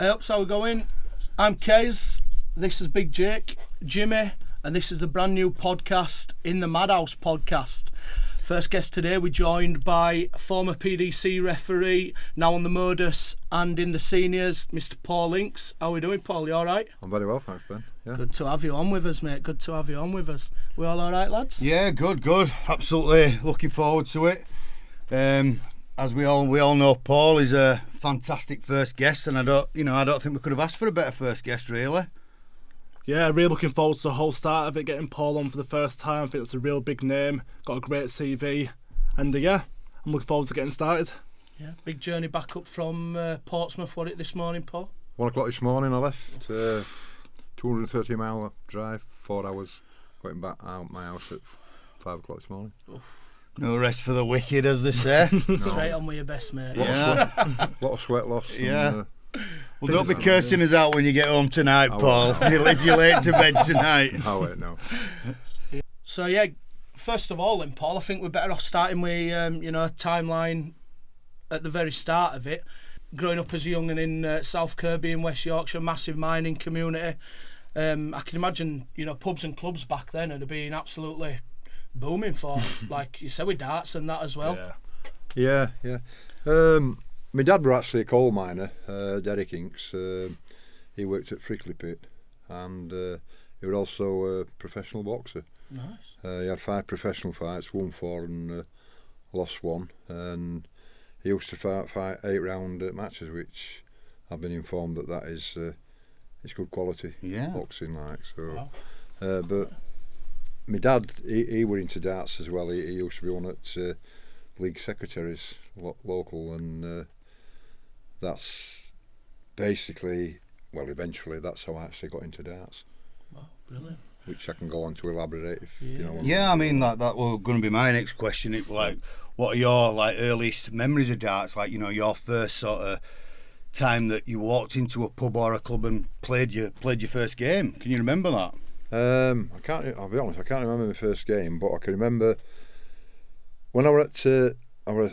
Hey, so we're going. I'm Kez. This is Big Jake, Jimmy, and this is a brand new podcast in the Madhouse podcast. First guest today, we're joined by former PDC referee, now on the Madhouse and in the seniors, Mr. Paul Hinks. How are we doing, Paul? You all right? I'm very well, thanks, Ben. Yeah. Good to have you on with us, mate. Good to have you on with us. We all right, lads? Yeah, good. Absolutely looking forward to it. As we all know, Paul is a fantastic first guest, and I don't think we could have asked for a better first guest, really. Yeah, really looking forward to the whole start of it, getting Paul on for the first time. I think it's a real big name, got a great CV, and I'm looking forward to getting started. Yeah, big journey back up from Portsmouth, what it this morning, Paul? 1 o'clock this morning I left, 230 mile drive, 4 hours, going back out my house at 5 o'clock this morning. Oof. No rest for the wicked, as they say. Straight on with your best, mate. Yeah. Lot of sweat loss. Yeah. Well, don't be cursing us out when you get home tonight, Paul. If you're late to bed tonight. Oh wait, no. So yeah, first of all, then, Paul, I think we're better off starting with a timeline at the very start of it. Growing up as a young and in South Kirby in West Yorkshire, massive mining community. I can imagine, pubs and clubs back then would have been absolutely booming for, like you said, with darts and that as well. Yeah. My dad was actually a coal miner, Derek Hinks. He worked at Frickley Pit, and he was also a professional boxer. Nice. He had 5 professional fights, won 4 and lost 1, and he used to fight 8-round matches, which I've been informed that is it's good quality boxing, like so. Wow. But my dad, he were into darts as well. He used to be one at league secretaries local, and that's basically, eventually that's how I actually got into darts. Wow, brilliant. Which I can go on to elaborate if you know. Yeah, I mean that was going to be my next question. What are your earliest memories of darts? Your first sort of time that you walked into a pub or a club and played your first game. Can you remember that? I'll be honest, I can't remember my first game, but I can remember when I was at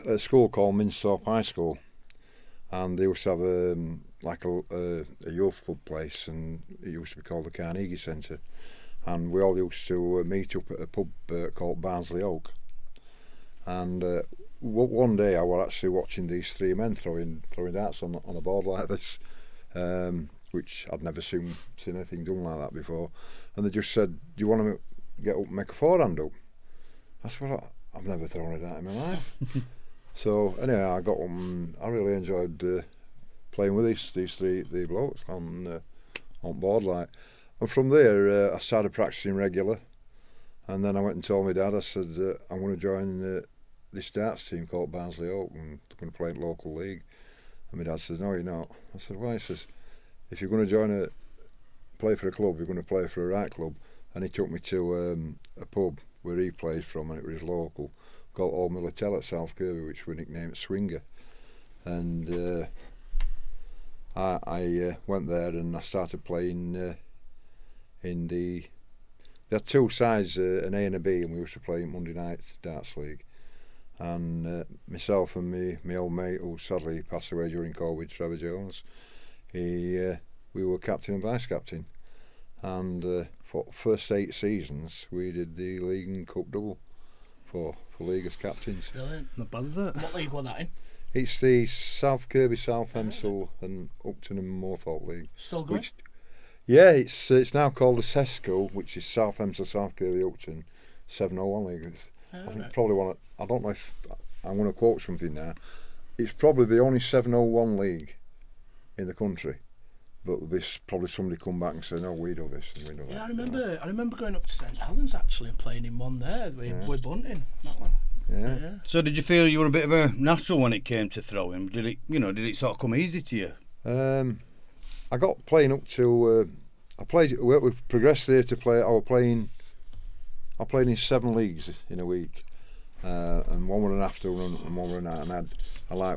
a school called Minthorpe High School, and they used to have a youth club place, and it used to be called the Carnegie Centre, and we all used to meet up at a pub called Barnsley Oak, and one day I was actually watching these 3 men throwing darts on a board like this, which I'd never seen anything done like that before, and they just said, "Do you want to get up and make a forehand up?" I said, "Well, I've never thrown a dart in my life." So anyway, I got them. I really enjoyed playing with these three blokes on board, like. And from there, I started practicing regular, and then I went and told my dad. I said, "I'm going to join this darts team called Barnsley Oak, and they're going to play in local league." And my dad says, "No, you're not." I said, "Why?" He says, "If you're going to play for a club, you're going to play for a right club." And he took me to a pub where he played from, and it was local, called Old Millertel at South Kirby, which were nicknamed Swinger. And I went there and I started playing in they had 2 sides, an A and a B, and we used to play in Monday night darts league. And myself and my old mate, who sadly passed away during COVID, Trevor Jones, we were captain and vice captain, and for first 8 seasons we did the league and cup double for league as captains. Brilliant. Not bad, is it? What league was that in? It's the South Kirby, South Hemsel and Upton and Moorthorpe League. Still going? It's now called the SESCO, which is South Hemsel, South Kirby, Upton 701 League. I think probably I don't know if I'm going to quote something now. It's probably the only 701 league in the country. But there'll be probably somebody come back and say, "No, we do this and we do that." Yeah, I remember going up to St Helens actually and playing in one there with Bunting. That one. Yeah. So did you feel you were a bit of a natural when it came to throwing? Did it sort of come easy to you? I got playing up to. We progressed there to play. I played in 7 leagues in a week, and one were an afternoon and one were a night. And I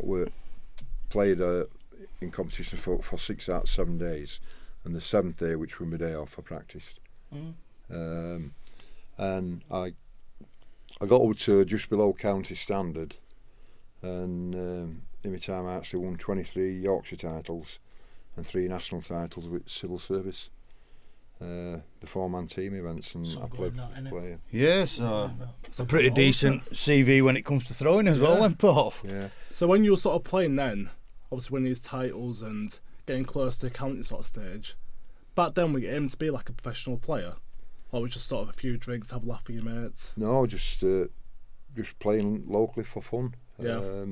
played in competition for 6 out of 7 days, and the 7th day, which was my day off, I practised. And I got up to just below county standard, and in my time I actually won 23 Yorkshire titles, and 3 national titles with civil service. The 4-man team events, and So I good, played that, innit? player. Yeah, so It's a pretty decent CV when it comes to throwing as well, then, Paul. Yeah. So when you were sort of playing then, obviously winning these titles and getting close to the county sort of stage, back then were you aiming to be like a professional player? Or was it just sort of a few drinks, have a laugh with your mates? No, just playing locally for fun. Yeah.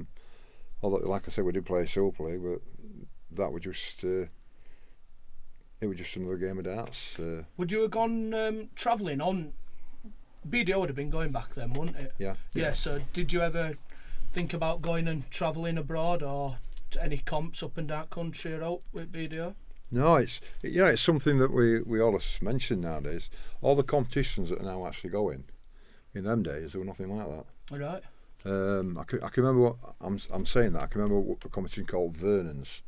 Although, like I said, we did play Super League, but that was just it was just another game of darts. Would you have gone travelling on? BDO would have been going back then, wouldn't it? Yeah. Yeah. So did you ever think about going and travelling abroad or any comps up and down country or out with BDO? No, it's something that we always mention nowadays. All the competitions that are now actually going, in them days there were nothing like that. All right. I can remember what I'm saying that I can remember what the competition called Vernon's,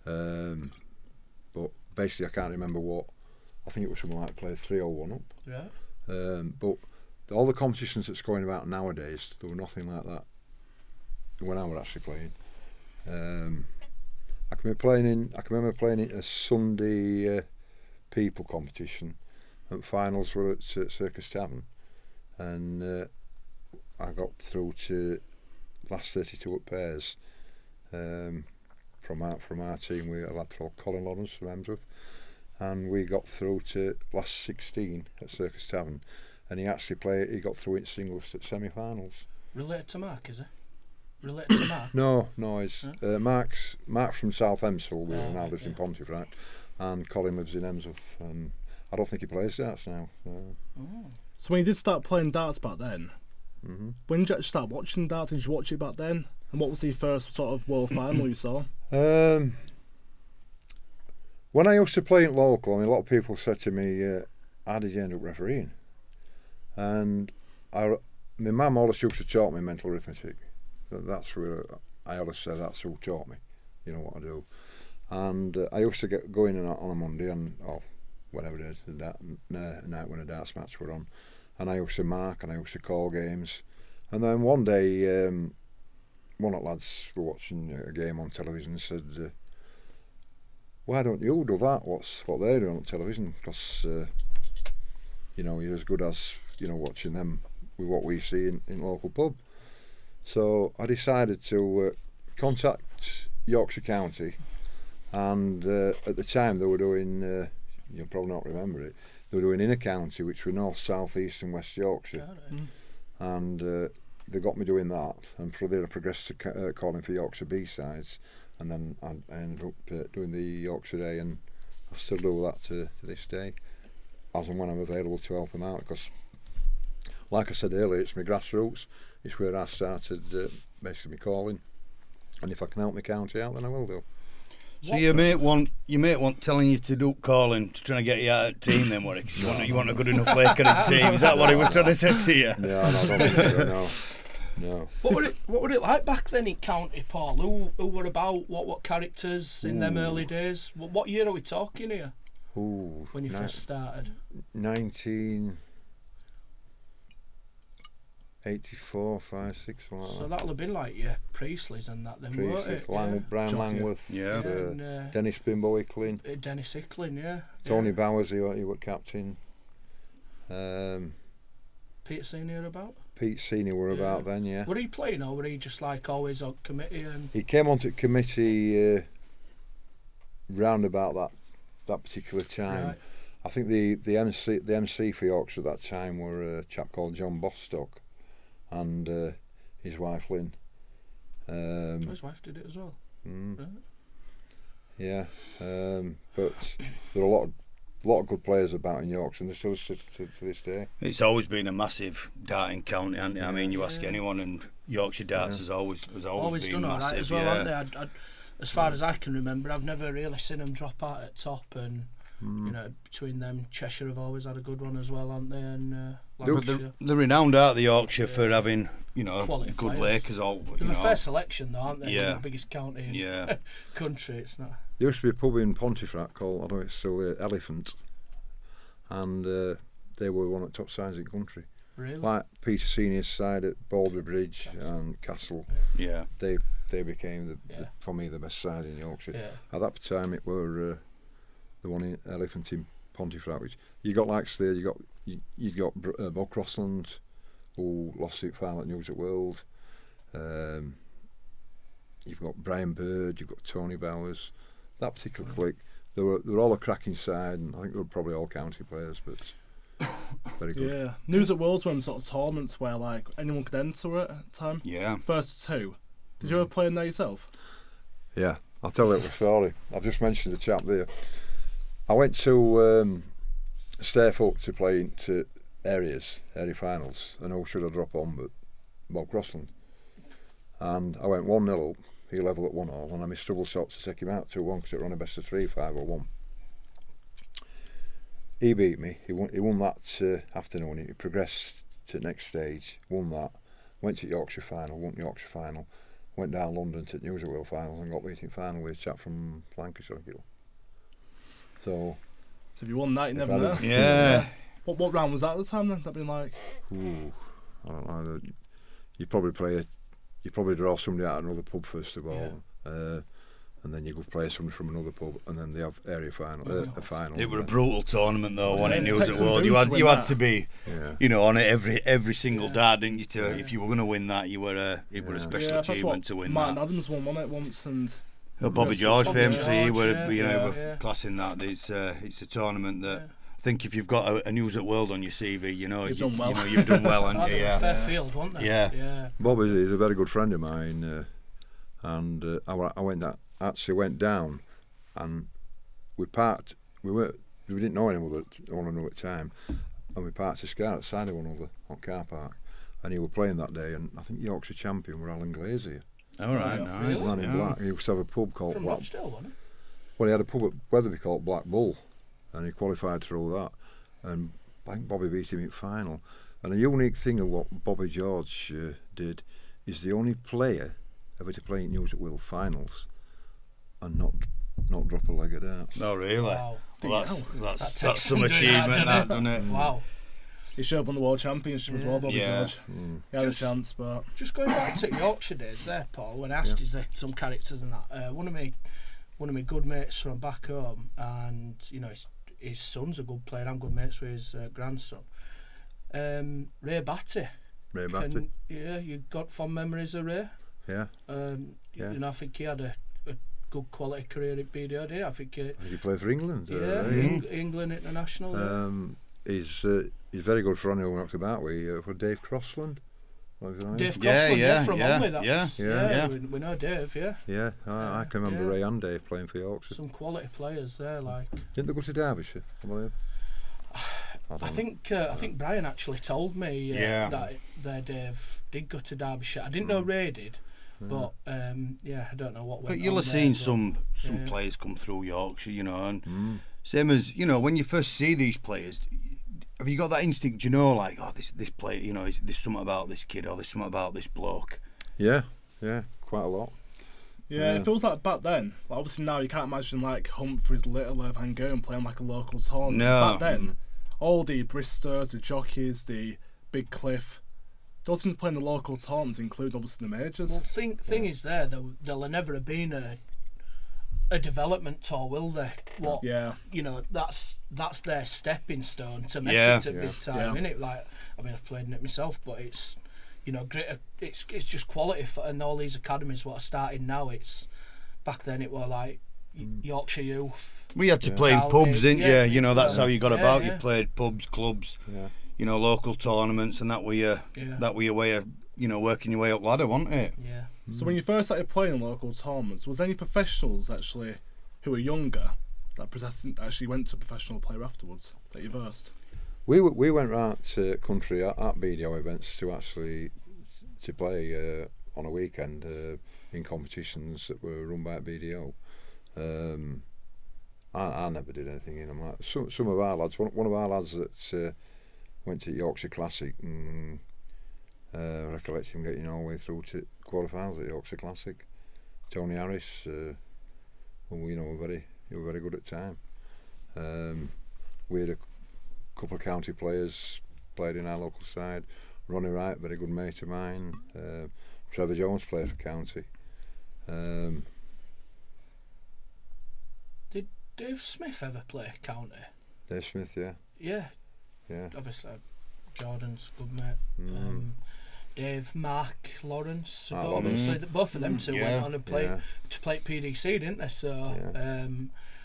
but basically I can't remember what. I think it was something like play 3 or 1 up. Right. But all the competitions that's going about nowadays, there were nothing like that when I was actually playing. I can remember playing in a Sunday people competition, and finals were at Circus Tavern, and I got through to last 32 at pairs. From our team, we had a lad called Colin Lawrence from Emsworth, and we got through to last 16 at Circus Tavern, and he got through in singles at semi-finals. Related to Mark, is it? Related to Mark? No, he's Mark's from South Emsall, now lives in yeah. Pontefract, and Colin lives in Emsworth, and I don't think he plays darts now. So when you did start playing darts back then, when did you actually start watching darts? Did you watch it back then? And what was the first sort of world final you saw? When I used to play in local, I mean, a lot of people said to me, how did you end up refereeing? And my mum always used to taught me mental arithmetic. That's where I always said that's who taught me, what I do. And I used to go in on a Monday or whatever it is, a night when a darts match were on, and I used to mark and I used to call games. And then one day, one of the lads were watching a game on television and said, why don't you do that? What they're doing on television? Because you're as good as watching them with what we see in local pub. So I decided to contact Yorkshire County, and at the time they were doing, you'll probably not remember it, they were doing Inner County, which were North, South, East and West Yorkshire. And they got me doing that, and from there I progressed to calling for Yorkshire B-sides, and then I ended up doing the Yorkshire A, and I still do that to this day, as and when I'm available to help them out, because like I said earlier, it's my grassroots. It's where I started basically my calling, and if I can help my county out, then I will do. So your mate want telling you to do calling to try and get you out of the team then, Warwick? You want a good enough laker in the team? Is that what he was trying to say to you? No, I don't think so, no. What were it like back then in county, Paul? Who were about? What characters in them early days? What year are we talking here? When you first started? 1984, 5, 6, like So that. that'll have been like Priestley's and that then, weren't it? Brian Jock, Langworth, yeah. And, Dennis Bimbo Icklin, Dennis Icklin, yeah. Tony Bowers, he was captain. Peter Senior about? Pete Senior were about then, yeah. Were he playing or were he just like always on committee? And He came onto committee round about that particular time. Right. I think the MC for Yorkshire at that time were a chap called John Bostock and his wife Lynn. his wife did it as well. Right. Yeah, but there are a lot of good players about in Yorkshire, and they still to this day. It's always been a massive darting county, hasn't it? I mean, you ask anyone, and Yorkshire Darts has always been done all massive. right as well, haven't they? As far as I can remember, I've never really seen them drop out at top, and between them, Cheshire have always had a good one as well, haven't they? And They're renowned out the Yorkshire for having quality good players. lakers. They've a fair selection, though, aren't they? Yeah. The biggest county in the country. It's not. There used to be a pub in Pontefract called, I don't know if it's still there, Elephant, and they were one of the top sides in the country. Really? Like Peter Senior's side at Baldry Bridge and Castle. Yeah. They they became for me the best side in Yorkshire. Yeah. At that time, it were the one in Elephant in Pontefract, which you got like there. You got Bob Crossland, who lost it final at News at World. You've got Brian Bird, you've got Tony Bowers. That particular clique, they were all a cracking side, and I think they were probably all county players, but very good. Yeah, News at World's one sort of tournaments where like anyone could enter it at the time. Yeah. First two. Did you ever play in there yourself? Yeah, I'll tell you a little story. I've just mentioned the chap there. I went to Stairfolk to play into area finals, and who should I drop on but Bob Crossland. And I went 1-0 up, he level at 1-1, and I missed double shots to take him out 2-1 because it were on a best of 3, 5-1. He beat me, he won that afternoon, he progressed to the next stage, won that, went to Yorkshire final, won Yorkshire final, went down London to News at World finals and got beat in final with a chap from Lancashire. So if you won that, you never know. Yeah. What round was that at the time then? That'd been like. Ooh, I don't know. You probably draw somebody out of another pub first of all, and then you go play somebody from another pub, and then they have area final, a final. It was a brutal tournament though, wasn't it? News at Texas World. Dunes You had that. to be, you know, on it every single dart, didn't you? If you were going to win that, it were a special achievement to win Martin that. Adams won it once, and Bobby George famously, George, were classing that. It's a tournament that. I think if you've got a News at World on your CV, you know, You've done well. You know, you've done well, haven't you? Yeah. Fair field, wasn't they? Yeah. Bob is a very good friend of mine, and I went down, and we parked. We didn't know one another at the time, and we parked his car outside of one another on car park, and he was playing that day, and I think Yorkshire champion were Alan Glazier. All right, nice. Ran in Black. He used to have a pub called From Black. Rochdale, wasn't he? Well, he had a pub at Weatherby called Black Bull, and he qualified through that. And I think Bobby beat him in final. And a unique thing of what Bobby George did is the only player ever to play in News at World finals and not drop a leg at darts. Oh, really? Wow. Well, That that's takes some some doing achievement, that, doesn't it? Wow. he should have won the World Championship as well, Bobby Yeah. George. He had a chance, but Just going back to Yorkshire days there, Paul, when I asked you some characters and that, one of my good mates from back home, and you know his son's a good player. I'm good mates with his grandson, Ray Batty. Ray Batty. Yeah, you got fond memories of Ray. Yeah. You know, I think he had a good quality career at BDO, did he? I think He played for England. England international. He's very good friend who we knocked about with for Dave Crossland. Dave Crossland, from Olney, that was. Yeah. We know Dave, yeah. Yeah, I can remember Ray and Dave playing for Yorkshire. Some quality players there, like. Didn't they go to Derbyshire? I believe. I think Brian actually told me that Dave did go to Derbyshire. I didn't know Ray did, but I don't know what went on. But you'll have seen some players come through Yorkshire, you know, and same as, you know, when you first see these players, have you got that instinct, you know, like, oh, this player, you know, there's something about this kid or there's something about this bloke? Yeah, quite a lot. yeah, it feels like back then. Like, obviously now you can't imagine like Humphreys, Little, Van Gogh playing like a local tournament. No. Back then, all the Bristers, the jockeys, the Big Cliff, those things playing the local tournaments include obviously the majors. Well, thing is there'll have never have been a development tour, will there? What? Yeah. You know, that's their stepping stone to make it to big time, Yeah. innit? Like, I mean, I've played in it myself, but it's, you know, great. It's just quality and all these academies what are starting now. It's back then it were like Yorkshire Youth. We had to play in County, pubs, didn't you? You know, that's how you got about. yeah. You played pubs, clubs, you know, local tournaments, and that were your way of, you know, working your way up ladder, wasn't it? Yeah. So when you first started playing local tournaments, was there any professionals actually who were younger that actually went to professional player afterwards that you versed? We went round to country at BDO events to play on a weekend in competitions that were run by BDO. I never did anything in them. Like some of our lads, one of our lads that went to Yorkshire Classic, and recollect him getting all the way through to quarterfinals at Yorkshire Classic. Tony Harris, who you know were very good at the time. We had a couple of county players played in our local side. Ronnie Wright, very good mate of mine. Trevor Jones played for county. Did Dave Smith ever play county? Dave Smith, yeah. Yeah, Yeah. obviously Jordan's good mate. Dave, Mark Lawrence, Mark obviously both of them two Yeah. went on and played Yeah. to play at PDC, didn't they? So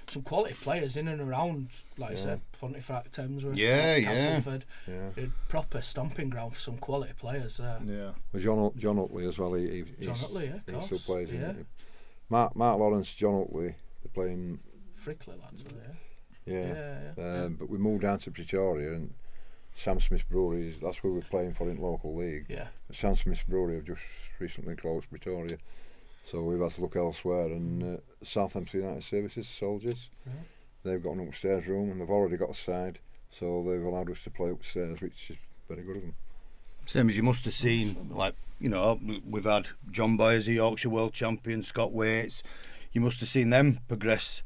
some quality players in and around, like I said, Pontefract, Thamesworth, Castleford. Yeah. A proper stomping ground for some quality players there. Yeah. Well, John Utley as well. John Utley, yeah, of he course. still plays. Yeah. Mark Lawrence, John Utley, they're playing. Frickley lads, are they? Yeah. But we moved down to Pretoria, and Sam Smith Brewery, that's where we're playing for in local league. Yeah. But Sam Smith Brewery have just recently closed Pretoria, so we've had to look elsewhere. And Southampton United Services Soldiers, they've got an upstairs room, and they've already got a side, so they've allowed us to play upstairs, which is very good of them. Same as you must have seen, like, you know, we've had John Boy as a Yorkshire World Champion, Scott Waits. You must have seen them progress,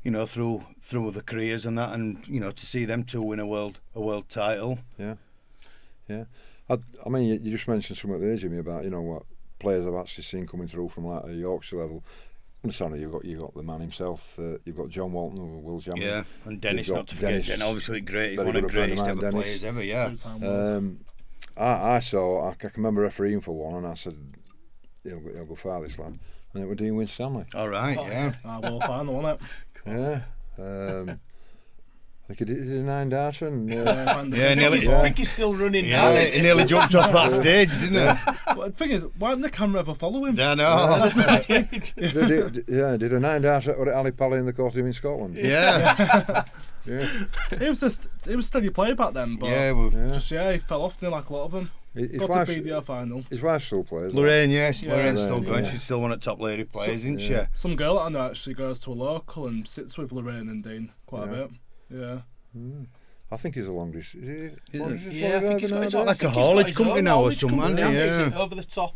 you know, through the careers and that, and you know, to see them two win a world title. Yeah. I mean, you just mentioned something there, Jimmy, about, you know, what players I've actually seen coming through from like a Yorkshire level. Understand you've got the man himself. You've got John Walton, who will jam. Yeah, and Dennis, You've not got to forget. Dennis, obviously great. He's one of the greatest ever Dennis. players ever. Yeah. Two-time world. I can remember refereeing for one, and I said, he'll go far, this lad. And it was Dean Winstanley. All right. Yeah. World final, wasn't it? Yeah. I think he did a 9-darter, and nearly. I think he's still running now. Yeah, he nearly jumped off that stage, didn't he? Well, the thing is, why didn't the camera ever follow him? I know. did a 9-darter at Ali Pally in the Courthouse in Scotland. Yeah. Yeah. He was a steady player back then, but he fell off, didn't he, like a lot of them. His Got to BDO final. His wife still plays. Lorraine, yes, Yeah. Lorraine's still Lorraine, going. yeah. She's still one of the top lady players, isn't she? Some girl that I know actually goes to a local and sits with Lorraine and Dean quite a bit. Yeah. I think he's a long distance. Yeah, I think he's got his own. Like I a think he's got haulage his company own now or haulage something, company, hasn't he? Is Yeah. it over the top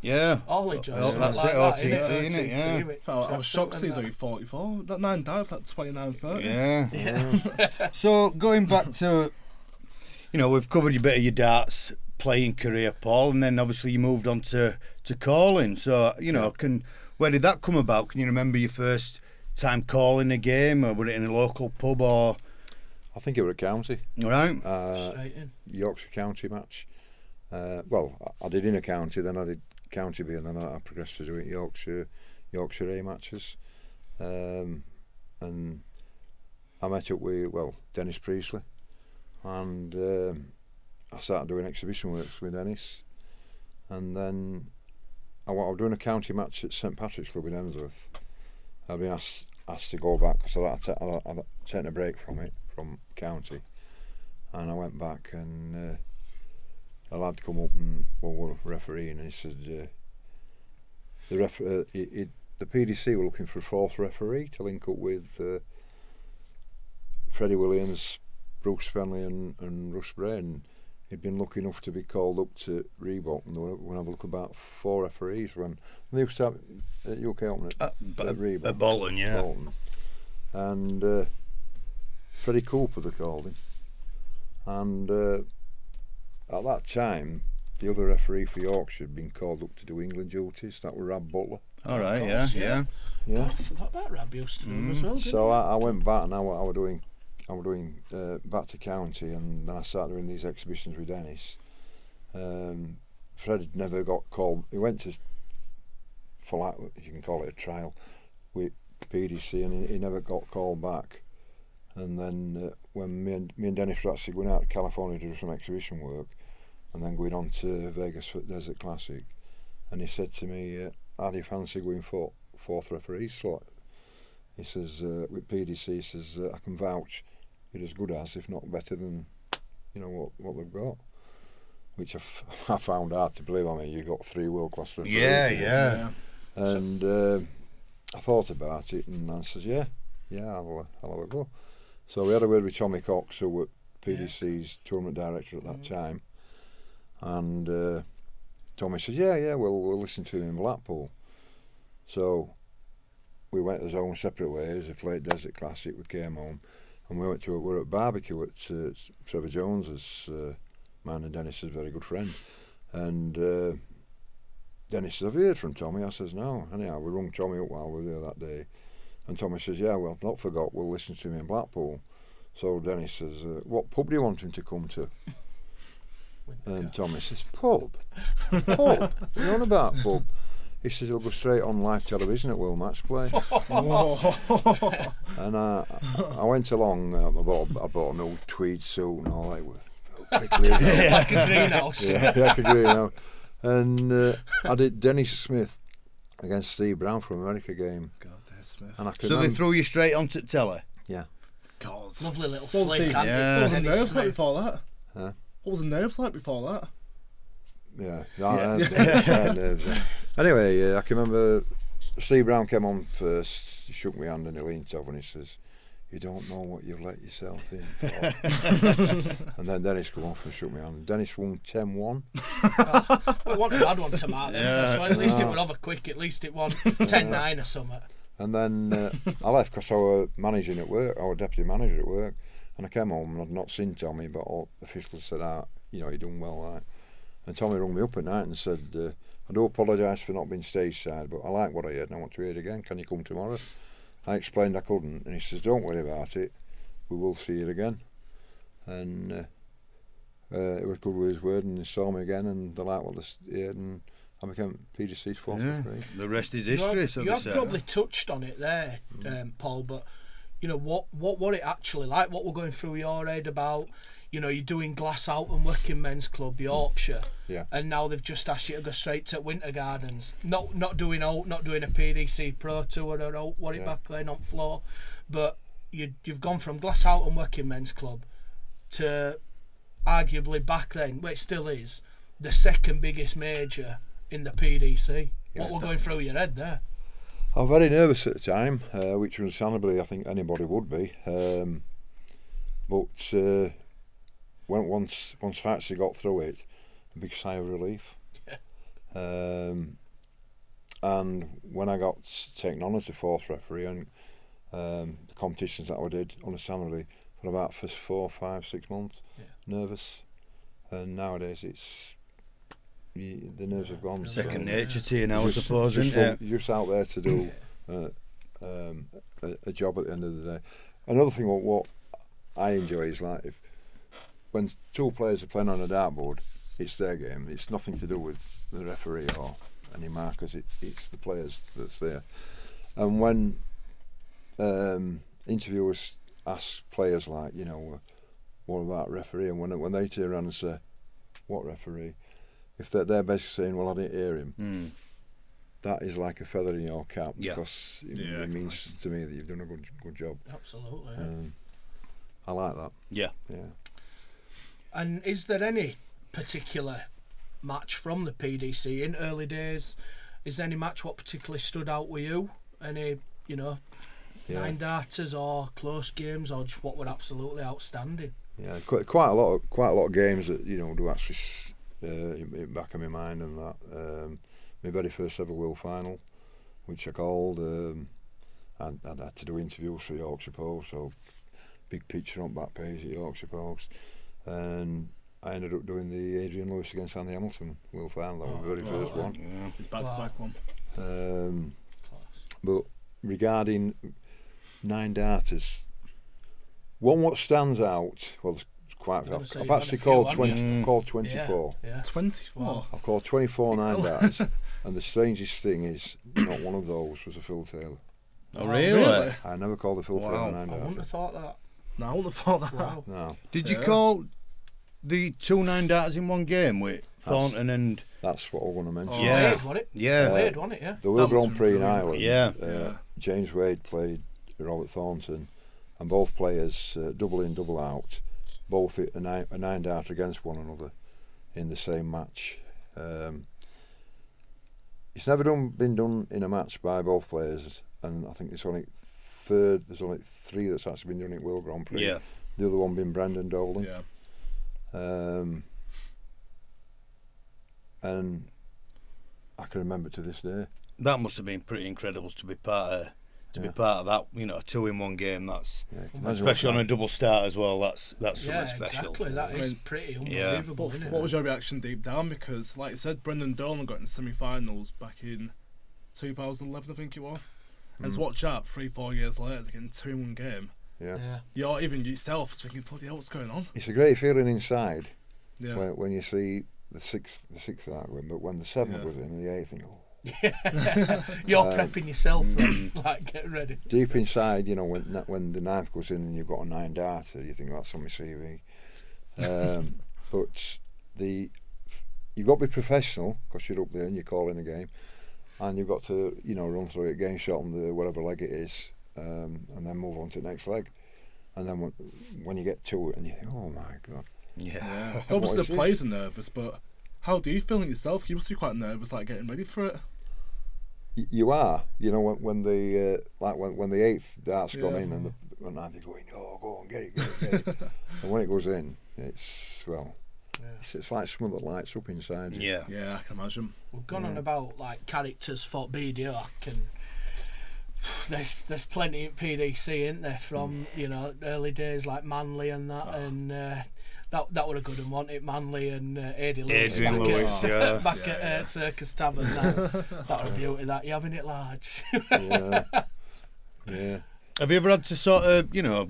Yeah. haulage or Oh, something that's like it, that? OTT, innit? Yeah. I was shocked to see he's only 44. That 9 dives, like 29, 30. Yeah. So going back to, you know, we've covered a bit of your darts playing career, Paul, and then obviously you moved on to calling. So, you know, where did that come about? Can you remember your first time calling a game, or were it in a local pub, or? I think it was a county. All right. Straight in. Yorkshire county match. Well, I did in a county, then I did county B, and then I progressed to doing Yorkshire A matches. And I met up with Dennis Priestley, and I started doing exhibition works with Dennis, and then I was doing a county match at St Patrick's Club in Emsworth. I've been asked to go back because I'd taken a break from county, and I went back, and a lad come up and were refereeing, and he said the PDC were looking for a fourth referee to link up with Freddie Williams, Bruce Spenley and Russ Braden. He'd been lucky enough to be called up to Reebok, and when I look about 4 referees when they used to have at UK Open at Reebok. At Bolton, yeah. Bolton. And Freddie Cooper, they called him. And at that time, the other referee for Yorkshire had been called up to do England duties. That was Rab Butler. All right, Of course, yeah. God, I forgot about Rab used to do them as well. Didn't So he? I went back, and I was doing back to county, and then I started doing these exhibitions with Dennis. Fred had never got called. He went for like, you can call it a trial with PDC, and he never got called back. And then when me and Dennis were actually going out to California to do some exhibition work, and then going on to Vegas for Desert Classic, and he said to me, "How do you fancy going for fourth referee slot?" He says, with PDC, he says, "I can vouch you're as good as, if not better than, you know, what they've got." Which I found hard to believe. I mean, you've got 3 world-class referees. Yeah. And I thought about it, and I said, yeah, I'll have a go. So we had a word with Tommy Cox, who was PDC's tournament director at that time, and Tommy said, yeah, we'll listen to him in Blackpool. So we went his own separate ways. He played Desert Classic, we came home, and we were at barbecue at Trevor Jones's, mine and Dennis's very good friend, and Dennis says, have you heard from Tommy? I says, no. Anyhow, we rung Tommy up while we were there that day. And Tommy says, yeah, well, I've not forgot, we'll listen to him in Blackpool. So Dennis says, what pub do you want him to come to? And Tommy says, pub? Pub? What are you on about, pub? He says, he'll go straight on live television at Will Match Play. And I went along, I bought an old tweed suit and all that. Quickly, like a greenhouse. Yeah, like a greenhouse. And I did Dennis Smith against Steve Brown from America game. God, Dennis Smith. And I can So they remember, threw you straight onto telly? yeah. God. Lovely little What was flick. the- hadn't it? Yeah. What was the Dennis nerves like Smith. before that? Huh? What was the nerves like before that? Yeah, I had nerves. Yeah. Anyway, I can remember Steve Brown came on first. He shook my hand and he leaned over and he says, "You don't know what you've let yourself in for." And then Dennis come off and shook my hand. Dennis won 10-1. We wanted a bad one to mark then. Yeah. So at least it went over quick. At least it won 10-9 or something. And then I left because I was managing at work. I was deputy manager at work. And I came home and I'd not seen Tommy, but all officials said, you're doing well, right? And Tommy rung me up at night and said, I do apologise for not being stage side, but I like what I heard and I want to hear it again. Can you come tomorrow? I explained I couldn't, and he says, don't worry about it. We will see it again. And it was good with his word, and he saw me again, and they liked what they heard, and I became PDC's fourth referee. The rest is history, so You they have say. probably touched on it there, Paul, but what it actually like, what we're going through your head about, you're doing Glass Out and working men's club, Yorkshire, Yeah. and now they've just asked you to go straight to Winter Gardens, not doing a PDC Pro Tour or out, what it back then on floor, but you've gone from Glass Out and working men's club to arguably back then, well it still is, the second biggest major in the PDC. What we're going through your head there? I was very nervous at the time, which understandably I think anybody would be. But once I actually got through it, a big sigh of relief. And when I got taken on as the fourth referee and the competitions that I did, understandably, for about 4, 5, 6 months, nervous. And nowadays the nerves have gone. Second so nature to you now, I suppose, isn't it? you're just out there to do a job at the end of the day. Another thing, what I enjoy is like when two players are playing on a dartboard, it's their game. It's nothing to do with the referee or any markers. It's the players that's there. And when interviewers ask players like, what about referee? And when they turn around and say, what referee? If they're basically saying, well, I didn't hear him, that is like a feather in your cap because it means to me that you've done a good job. Absolutely. I like that. Yeah. And is there any particular match from the PDC in early days? Is there any match what particularly stood out with you? Any, nine darters or close games or just what were absolutely outstanding? Yeah, quite a lot of games that do actually back of my mind, and that my very first ever Will final, which I called. I'd had to do interviews for Yorkshire Post, so big picture on back page at Yorkshire Post, and I ended up doing the Adrian Lewis against Andy Hamilton Will final. That was the very first one. Yeah. It's back-to-back one. But regarding nine darters, one what stands out, well, there's quite. You're gonna say I've you've had actually a few, called haven't 24. Yeah. 24. Wow. I've called 24 nine darters, and the strangest thing is, not one of those was a Phil Taylor. Oh, really? I never called a Phil Taylor nine I wouldn't have darter. thought that. No, I wouldn't have thought that. Wow. No, Did you call the 2 9 darters in one game with Thornton and... that's what I want to mention. Oh. Yeah. Weird, wasn't it? Yeah. Weird, wasn't it? Yeah. The Will That must Grand have Prix been in brilliant. Ireland, Yeah. James Wade played Robert Thornton, and both players double in, double out, both hit a nine darter against one another in the same match. It's never been done in a match by both players, and I think there's only 3 that's actually been done at Will Grand Prix. Yeah. The other one being Brendan Dolan. Yeah. And I can remember to this day. That must have been pretty incredible to be part of to be part of that, you know, 2-in-1 game. That's Imagine especially what on a double start as well. That's something Yeah, special. exactly. That is pretty unbelievable, isn't it? What was your reaction deep down? Because, like you said, Brendan Dolan got in the semi-finals back in 2011, I think it was. And to watch that 3-4 years later, getting 2-in-1 game. Yeah. You're even yourself thinking, bloody hell, what's going on? It's a great feeling inside Yeah. when you see the sixth that win, but when the seventh was in and the eighth, you go. You're prepping yourself then, like getting ready. Deep inside, you know, when the ninth goes in and you've got a 9 darter, you think that's on my CV. But you've got to be professional because you're up there and you're calling a game, and you've got to, you know, run through it, game shot on the whatever leg it is, and then move on to the next leg. And then when you get to it and you think, oh my God. Yeah. So obviously What the is players are nervous, but how do you feel in yourself? You must be quite nervous, like getting ready for it. You are, you know, when the when the eighth dart's gone in and the ninth is going, oh, go on, get it. And when it goes in, it's it's like something that lights up inside you. Yeah. I can imagine. We've gone on about like characters for BDO, and there's plenty at PDC, isn't there, from you know early days like Manly and that, and that would a good one, wasn't it? Manly and Adrian Lewis back at Circus Tavern. That would a beauty. That you're having it large. Yeah. Have you ever had to sort of, you know,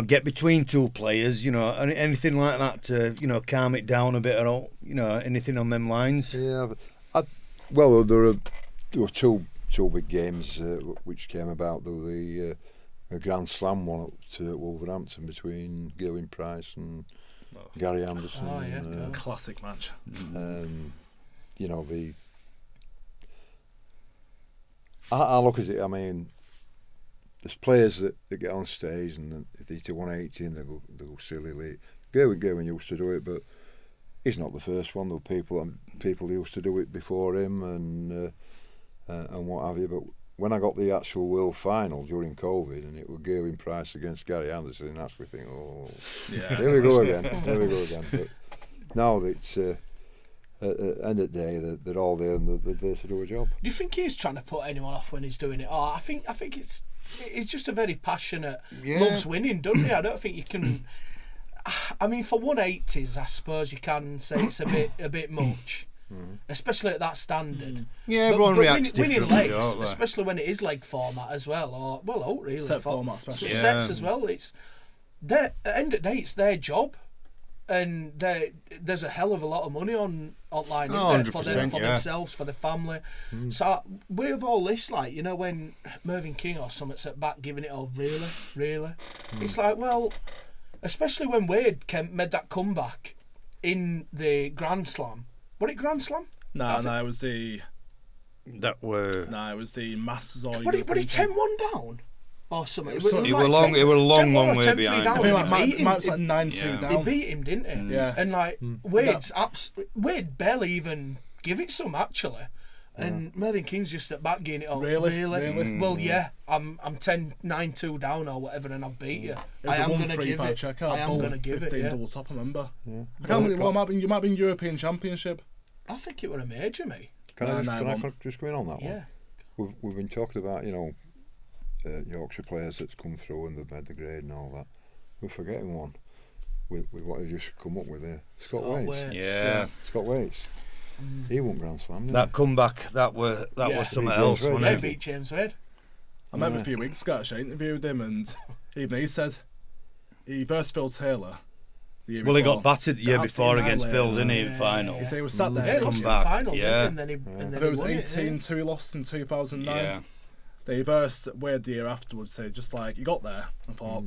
get between two players, you know, anything like that to, you know, calm it down a bit at all, you know, anything on them lines? Yeah. Well, there were two big games which came about. There were the Grand Slam one up to Wolverhampton between Gerwyn Price and Gary Anderson. Oh yeah, classic match. You know, I look at it. I mean, there's players that get on stage and if they hit 180 and they go silly late. Gerwyn used to do it, but he's not the first one. There were people who used to do it before him and what have you. But when I got the actual world final during COVID and it was Gerwyn Price against Gary Anderson, that's we think, oh, here we go again. But now it's at the end of the day they're all there and they're there to do a job. Do you think he's trying to put anyone off when he's doing it? Oh, I think he's just a very passionate, loves winning, doesn't he? I don't think you can. I mean, for 180s, I suppose you can say it's a bit much. Especially at that standard. Yeah, everyone reacts winning differently, legs, especially when it is leg format as well, or really set format, especially. Sets as well. It's at the end of the day, it's their job, and there's a hell of a lot of money online for themselves, for their family. So with all this, like, you know, when Mervyn King or something's at back giving it all, really, it's like, well, especially when Wade made that comeback in the Grand Slam. Was it Grand Slam? No, it was the. That were. No, it was the Masters. Or But he 10-1 down or something. It was a long way behind. I think Mike's like 9-2 down. He beat him, didn't he? Yeah. And like Wade barely even give it some actually. And Mervyn King's just at back getting it all. Really? Well, yeah, I'm 9-2 down or whatever, and I've beat you. I am going to give it. I am going to give it. 15 double top, I remember. Yeah. I can't remember what might have been European Championship. I think it was a major, mate. Can I just go in on that one? Yeah. We've been talking about, you know, Yorkshire players that's come through and they've made the grade and all that. We're forgetting one with what they just come up with there. Scott Waits. Yeah. Scott Waits. He won Grand Slam. That comeback, that was something else. Wasn't it? Beat James Wade. I remember a few weeks ago, I interviewed him, and even he said he versed Phil Taylor. He got battered the year before against Phil's in final. He said he was sat there. Yeah, lost in the final, and then it was 18-2 lost in 2009. Yeah. They versed Wade the year afterwards. So just like he got there and thought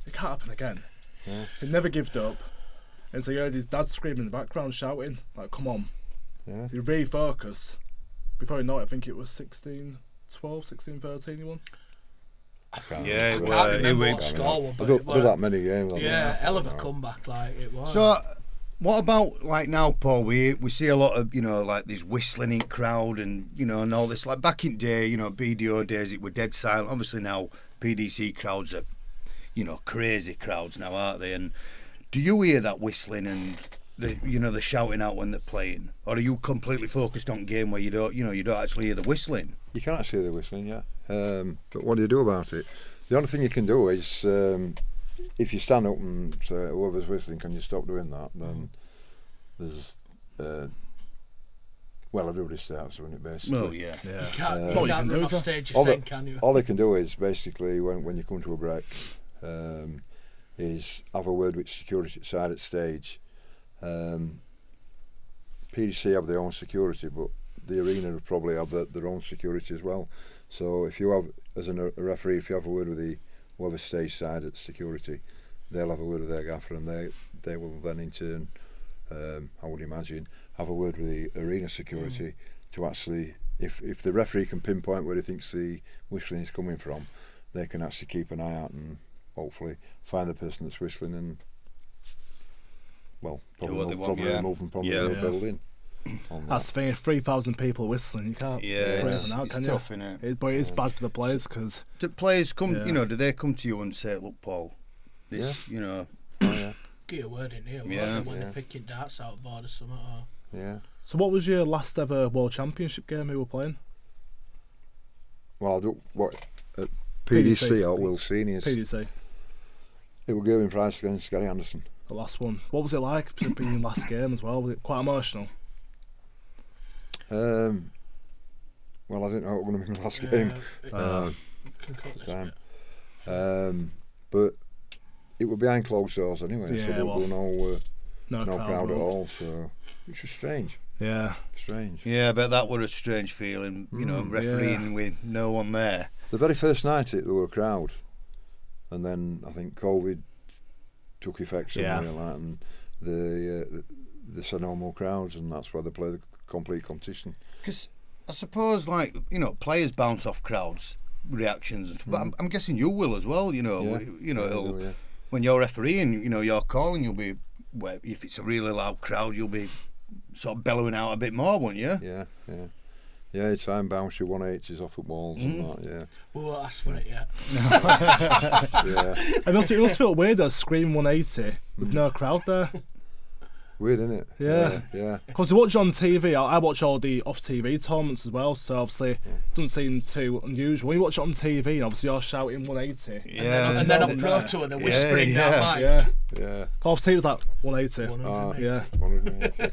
it can't happen again. Yeah. He never gave up, and so he heard his dad screaming in the background, shouting like, "Come on!" Yeah. He refocused. Before you know it, I think it was 16-12, 16-13 he won. I can't remember what score was, but that many games. Yeah, hell of a comeback, like it was. So, what about like now, Paul? We see a lot of, you know, like this whistling in crowd and, you know, and all this. Like back in day, you know, BDO days, it were dead silent. Obviously now PDC crowds are, you know, crazy crowds now, aren't they? And do you hear that whistling and, the shouting out when they're playing, or are you completely focused on game where you don't actually hear the whistling? You can actually hear the whistling, yeah. But what do you do about it? The only thing you can do is if you stand up and say, whoever's whistling, can you stop doing that? Then there's everybody starts doing it basically. Oh yeah. You can't run off stage can you? All they can do is basically when you come to a break, is have a word with security side at stage. PDC have their own security, but the arena will probably have their own security as well. So if you have, as a referee, if you have a word with whoever stage side at security, they'll have a word with their gaffer, and they will then in turn, I would imagine, have a word with the arena security to actually, if the referee can pinpoint where he thinks the whistling is coming from, they can actually keep an eye out and hopefully find the person that's whistling and probably remove them from the building. That's the thing, 3,000 people whistling, you can't freeze them out, it's can tough, you? innit? But it is bad for the players because... Do players come, do they come to you and say, look, Paul, this, Oh, yeah. Get a word in here when they're picking darts out of board or something. Yeah. So what was your last ever World Championship game you were playing? Well, at PDC or PDC. World Seniors? PDC. It was Gwen Price against Gary Anderson. The last one. What was it like being your last game as well? Was it quite emotional? Well, I didn't know it was going to be my last game. But it was behind closed doors anyway, so there was no crowd at all. So it's just strange. Yeah. Strange. Yeah, but that were a strange feeling, refereeing with no one there. The very first night there were a crowd, and then I think COVID took effect somewhere like that, and they said no more crowds, and that's why they play the complete competition. Because I suppose, players bounce off crowds' reactions, but I'm guessing you will as well. When you're refereeing, you're calling, you'll be, if it's a really loud crowd, you'll be sort of bellowing out a bit more, won't you? Yeah. You try and bounce your 180s off at balls and that, yeah. We won't ask for it yet. Yeah. It must feel weird though, screaming 180 with no crowd there. Weird, isn't it? Yeah. Because you watch on TV, I watch all the off-TV tournaments as well, so obviously it doesn't seem too unusual. When you watch it on TV, and obviously you're shouting 180. Yeah. And then on Pro Tour, they're whispering down mic. Yeah. Off TV, it's like 180. 180. Yeah. 180.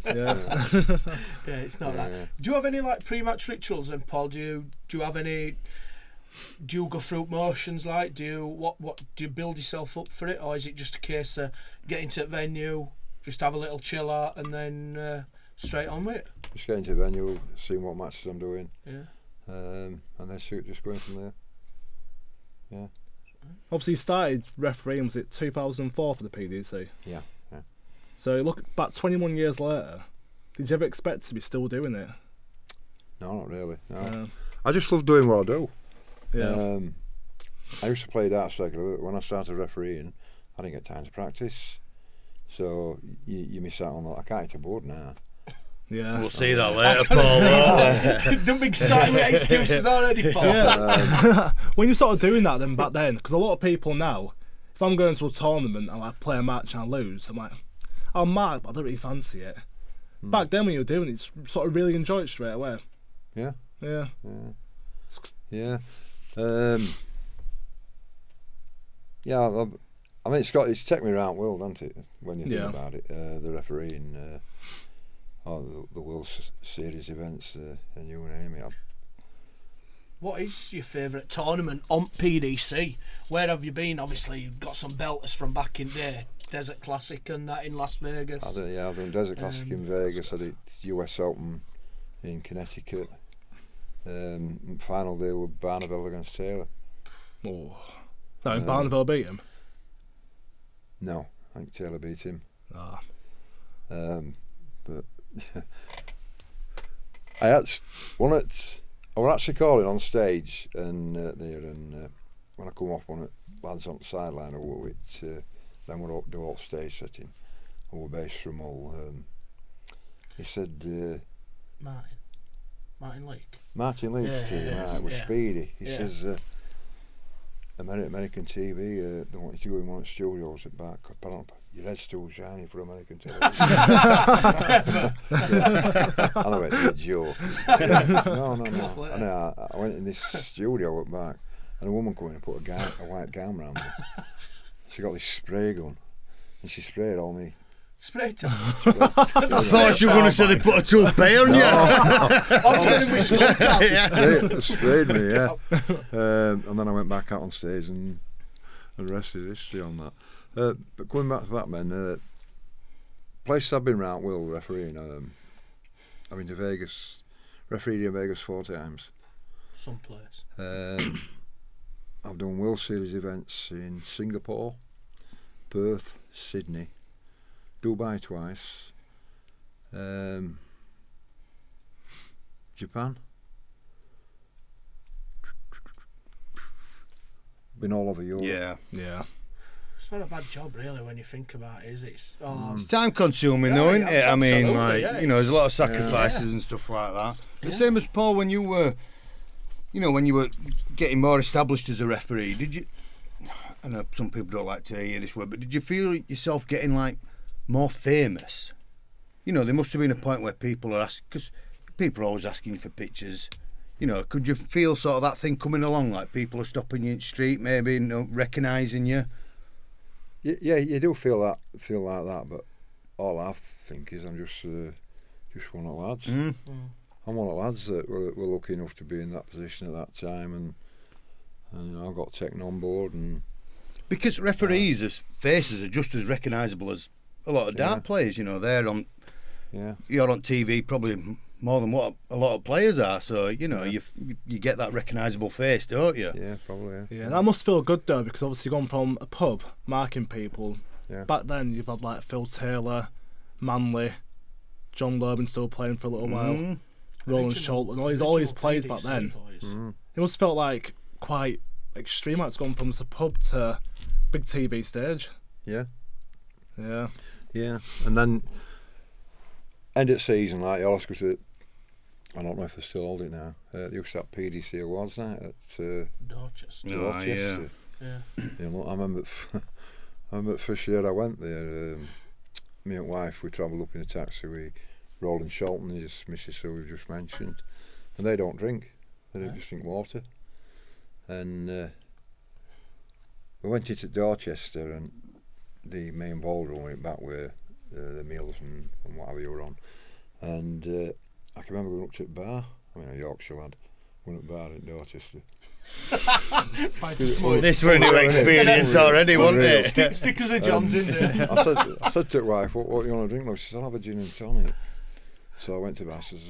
Yeah, it's not that. Do you have any pre-match rituals then, Paul? Do you have any? Do you go through motions like? Do you build yourself up for it, or is it just a case of getting to the venue, just have a little chill out, and then straight on with it? Just getting to the venue, seeing what matches I'm doing. Yeah. And then just going from there. Yeah. Obviously, you started refereeing, was it 2004 for the PDC? Yeah. So look back 21 years later, did you ever expect to be still doing it? No, not really. No. I just love doing what I do. Yeah. I used to play darts regularly, but when I started refereeing, I didn't get time to practice. So you miss out on that. I can't hit a board now. Yeah. We'll see that later, Paul. Don't be excited with excuses already, Paul. Yeah. When you started doing that then back then, because a lot of people now, if I'm going to a tournament and I play a match and I lose, I'm like, I'm mad, but I don't really fancy it. Back then when you were doing it, you sort of really enjoyed it straight away. Yeah. Yeah. I mean, it's taken me around the world, hasn't it? When you think about it, the refereeing, the World Series events, and you name it. What is your favourite tournament on PDC? Where have you been? Obviously, you've got some belters from back in there. Desert Classic and that in Las Vegas. I've done Desert Classic in Vegas. I did US Open in Connecticut. Final day with Barneville against Taylor. Oh. No, Barneville beat him? No, I think Taylor beat him. But I was actually calling on stage and when I come off one of the lads on the sideline, then we'll do all stage setting. And we're based from Hull. He said, Martin Leake. Martin Leake, it was Speedy. He says, American TV, they want you to go in one of the studios at back. Apparently, your head's still shiny for American television. And I went, "It's a joke." No. And I went in this studio at back, and a woman came in and put a white gown around me. She got this spray gun, and she sprayed all me. Spray tan. I thought you were going to say they put a toupee on you. Sprayed me, yeah. And then I went back out on stage, and the rest is history on that. But going back to that, man, places I've been around with refereeing. I've been to Vegas, refereed in Vegas 4 times. Some place. I've done World Series events in Singapore, Perth, Sydney, Dubai twice, Japan. Been all over Europe. Yeah. It's not a bad job, really, when you think about it, is it? It's time consuming, though, isn't it? I mean, like, yeah, there's a lot of sacrifices and stuff like that. The same as Paul, when you were, when you were getting more established as a referee, did you? I know some people don't like to hear this word, but did you feel yourself getting like more famous? There must have been a point where people are asking, because people are always asking you for pictures. Could you feel sort of that thing coming along, like people are stopping you in the street, maybe recognising you? Yeah, you do feel like that, but all I think is I'm just one of the lads. I'm one of the lads that were lucky enough to be in that position at that time, and I got taken on board. And because referees' as faces are just as recognisable as a lot of dart players. They're on. Yeah. You're on TV probably more than what a lot of players are, so you get that recognisable face, don't you? Yeah, probably. Yeah, that must feel good though, because obviously you've gone from a pub marking people. Yeah. Back then you've had like Phil Taylor, Manley, John Logan still playing for a little while, Roland Schultz, and all these players back then. It must have felt like quite extreme. Like it's gone from a pub to big TV stage. Yeah. Yeah. Yeah, and then end of season, like you always go to. I don't know if they still hold it now. They used to have PDC Awards night at Dorchester. Dorchester. Yeah. I remember. I remember the first year I went there. Me and wife, we travelled up in a taxi with Roland Shelton and his missus, who we've just mentioned, and they don't drink. They just drink water. And we went into Dorchester, and the main ballroom went back where the meals and whatever you were on, and I can remember going up to the bar. I mean, a Yorkshire lad went up the bar in Dorchester. This were a new experience already, wasn't it? Stickers of John's in there. I said to the wife, what do you want to drink? She said, I'll have a gin and tonic. So I went to the bar, I says,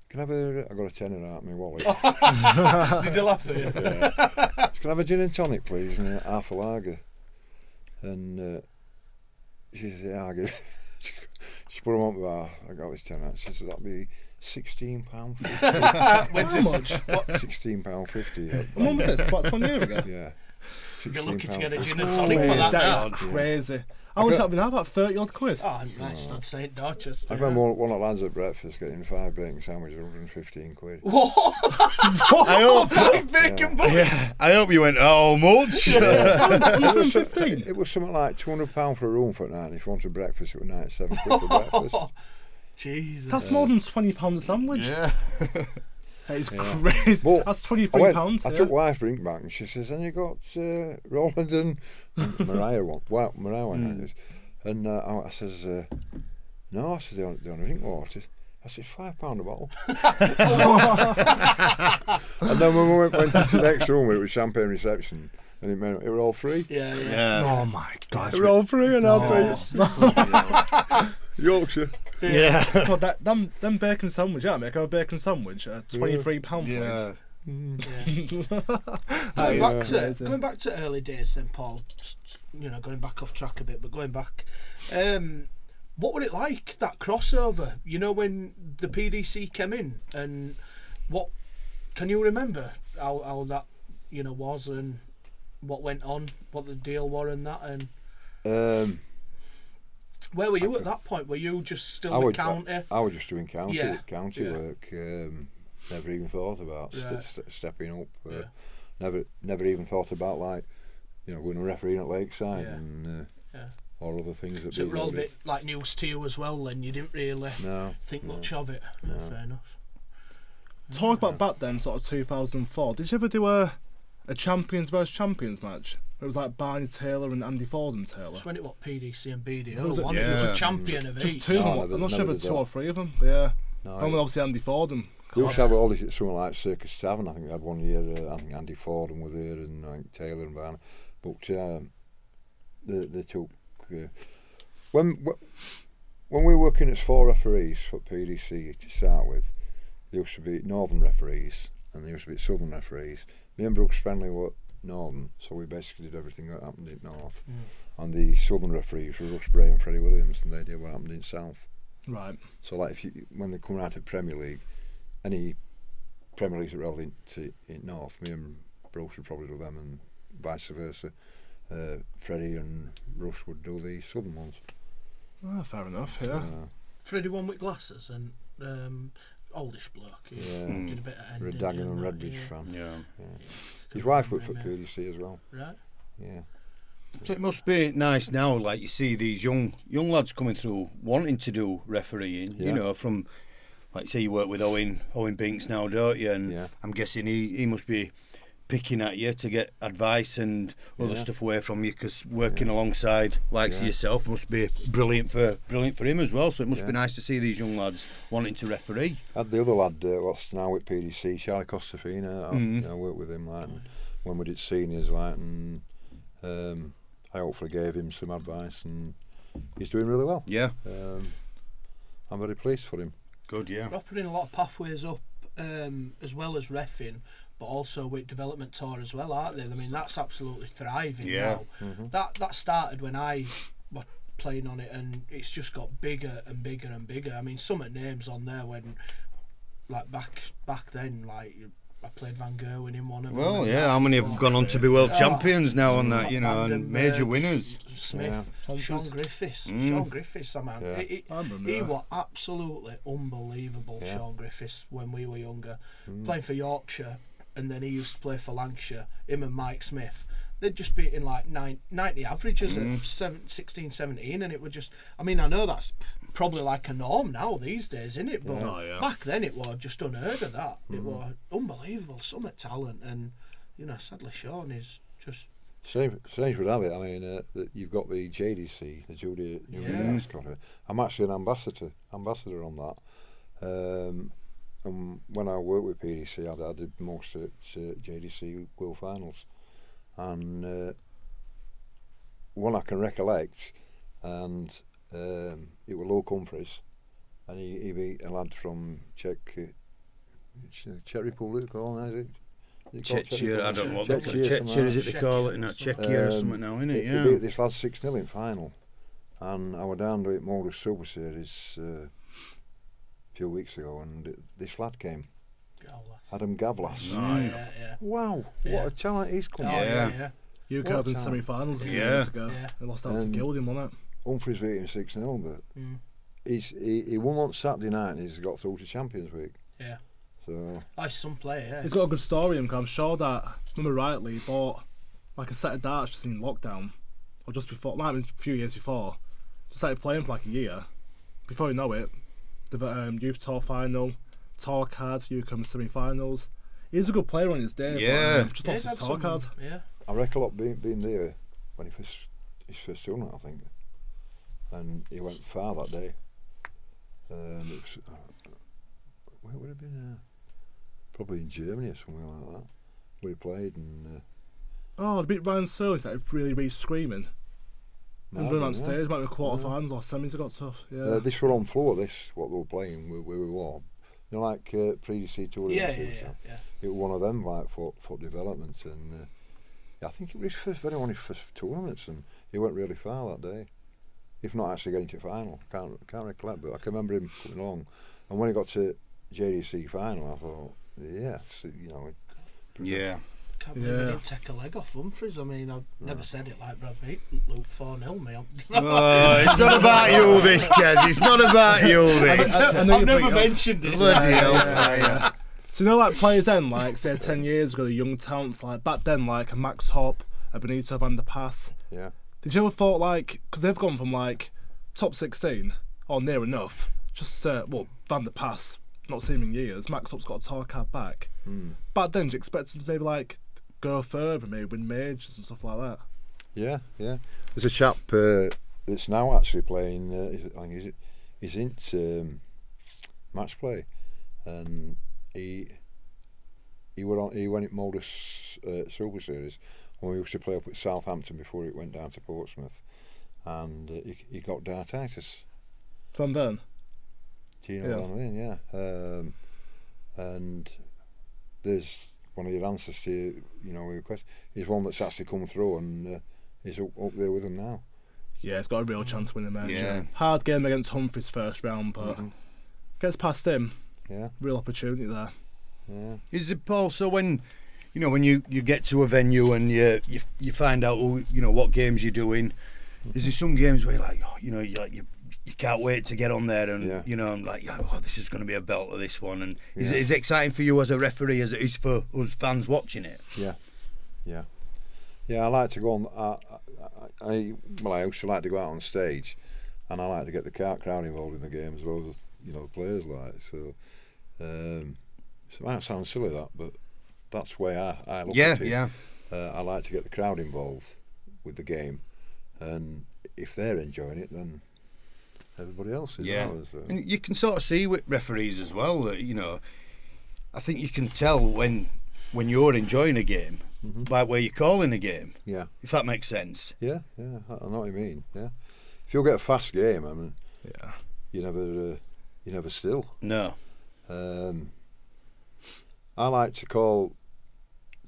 can I have I got a tenner out of my wallet. Did they laugh at you? Yeah. Can I have a gin and tonic, please, and half a lager? And she said, yeah, I'll get it. She put them on the bar. I got this tenner. She said, that'll be £16.50. When's this? £16.50. When was this? About 20 years ago? Yeah. You're lucky to get a gin and tonic for that That now. is crazy. How much that been now? About 30 odd quid? Oh, nice. That's St. Dorchester. I remember one of the lads at breakfast getting 5 bacon sandwiches, 115 quid. What? I hope 5 bacon buns? Yeah. I hope you went, how much? It was something like £200 for a room for a night. If you wanted breakfast, it was 97 quid for breakfast. Jesus. That's more than £20 a sandwich. Yeah. That is crazy. But that's £23. I took wife drink back, and she says, and you got Roland and Mariah one. Well, Mariah one. And I says, no, I said, they don't drink water. I said, £5 a bottle. And then when we went into the next room, it was champagne reception, and it meant it were all free. Yeah. Oh my God. They were all free, and I'll tell you. Yorkshire. Yeah. So them bacon sandwich, yeah, make a bacon sandwich at £23 Yeah. Going back to early days then, Paul, going back off track a bit, but going back, what were it like, that crossover, when the PDC came in, and what can you remember how that was, and what went on, what the deal was and that, and where were you at that point? Were you just still in county? I was just doing county Yeah. work. Never even thought about stepping up. never even thought about like, going to refereeing at Lakeside Yeah. and Yeah. or other things that. So it were all a bit like news to you as well. Then you didn't really think much of it. No. Fair enough. Talk about back then, sort of 2004. Did you ever do a champions versus champions match? It was like Barney Taylor and Andy Fordham Taylor. It's when it was PDC and BDO. Was it- One Yeah. was a champion of Just each. two of them. never- I'm not sure if never it's did two that. or three of them. But yeah. No, And obviously Andy Fordham. they used to have all this, something like Circus Tavern. I think they had one year. I think Andy Fordham was there, and I think Taylor and Barney. But they took when we were working as 4 referees for PDC to start with. There used to be northern referees and there used to be southern referees. Me and Brooks Spenley were northern, so we basically did everything that happened in north. And the southern referees were Russ Bray and Freddie Williams, and they did what happened in south. Right. So like when they come out of Premier League, any Premier Leagues that are relevant to in north, me and Brooks would probably do them, and vice versa. Freddie and Russ would do the southern ones. Oh, fair enough. Yeah. Freddie one with glasses and oldish bloke. He did a bit of ending. Dagenham and Redbridge fan. Yeah. His wife worked for PDC as well. Right. Yeah. So it must be nice now, like you see these young lads coming through wanting to do refereeing. Yeah. You know, from like say you work with Owen Binks now, don't you? And Yeah. I'm guessing he must be picking at you to get advice and other stuff away from you, because working alongside likes of yourself must be brilliant for him as well. So it must be nice to see these young lads wanting to referee. I had the other lad, what's now with PDC, Charlie Costafina. I worked with him like when we did seniors, like, and I hopefully gave him some advice, and he's doing really well. Yeah. I'm very pleased for him. Good. Yeah. We're putting a lot of pathways up, as well as reffing, but also with development tour as well, aren't they? I mean, that's absolutely thriving now. That started when I was playing on it, and it's just got bigger and bigger and bigger. I mean, some of the names on there when, like back then, like I played Van Gerwen in one of them. Well, yeah. How many have gone on to be world champions now on that? You know, and major winners. Smith, Sean Griffiths. Sean Griffiths, man. He was absolutely unbelievable, Sean Griffiths, when we were younger. Playing for Yorkshire, and then he used to play for Lancashire, him and Mike Smith. They'd just beat in like 90 averages at 16, 17, and it would just... I mean, I know that's probably like a norm now these days, isn't it? But back then it was just unheard of that. It was unbelievable, summit talent, and, you know, sadly Sean is just... Strange would have it. I mean, that you've got the JDC, the Judy Darts Contract. I'm actually an ambassador on that. And when I worked with PDC, I did most at JDC World Finals, and one I can recollect, and it was Low Humphreys, and he beat a lad from Czech Republic, is it? Czechia, I don't know what Czechia, is it they call it in that Czechia or something now, isn't it? He Yeah. beat this lad 6-0 in final, and I was down to it Modus Super Series a few weeks ago, and this lad came, Adam Gavlas. Wow, what a talent he's come. UK Open semi-finals a few years ago. They lost out to Gildan, wasn't it? Humphreys beat him 6-0, but he won on Saturday night, and he's got through to Champions Week. Yeah. So Nice some player, yeah. He's got a good story in him, 'cause I'm sure that, if I remember rightly, he bought like a set of darts just in lockdown, or just before, might have been a few years before. Just started playing for like a year. Before you know it, the youth tour final, tour cards, UK semi-finals. He's a good player on his day. Yeah. But, just lost his tour card. Yeah. I recollect being there when his first tournament, I think, and he went far that day. It was, where would it have been? Probably in Germany or somewhere like that. Where he played, and Oh, the beat Ryan Searle, he's like really screaming. And running on stage, might be quarter-finals or semis, he got tough. Yeah. this were on floor, what they were playing, where we were. You know, like pre-DC tour. Yeah. It was one of them, like, for development, and I think it was one of his first tournaments, and he went really far that day. If not actually getting to final, can't recollect, but I can remember him coming along. And when he got to JDC final, I thought, Yeah. Can't believe he didn't take a leg off Humphreys. I mean, I've never said it like Brad Pitt. Luke 4-0 me. Oh, it's not about you, this, Kez. It's not about you, this. I've never mentioned it. Bloody hell. So, you know, like players then, like, say 10 years ago, the young talents, like, back then, like a Max Hop, a Benito Van der Pass. Yeah. Did you ever thought, like, because they've gone from, like, top 16, or near enough, just, Van der Pass, not seen him in years, Max Hop's got a tall card back. Back then, do you expect him to maybe, like, go further, maybe win majors and stuff like that? Yeah. There's a chap that's now actually playing. I think he's into match play, and he went at Modus Super Series when we used to play up at Southampton before it went down to Portsmouth, and he got dartitis. Van then? Do you know what I mean? Yeah. And there's one of your answers to your question. He's one that's actually come through and he's up there with them now. Yeah, he's got a real chance of winning a match. Yeah. Hard game against Humphries first round, but gets past him. Yeah. Real opportunity there. Yeah. Is it, Paul? So when you get to a venue and you find out what games you're doing, is there some games where you're like, you can't wait to get on there and I'm like, this is going to be a belt of this one, and is it exciting for you as a referee as it is for us fans watching it? Yeah. I like to go on. I used to like to go out on stage, and I like to get the crowd involved in the game as well as the players like. So, it might sound silly that, but that's the way I look at it. Yeah. I like to get the crowd involved with the game, and if they're enjoying it, then everybody else is. Yeah. And you can sort of see with referees as well that I think you can tell when you're enjoying a game by where you're calling a game. Yeah. If that makes sense. Yeah. I know what you mean. Yeah. If you'll get a fast game, I mean, you never still. No. I like to call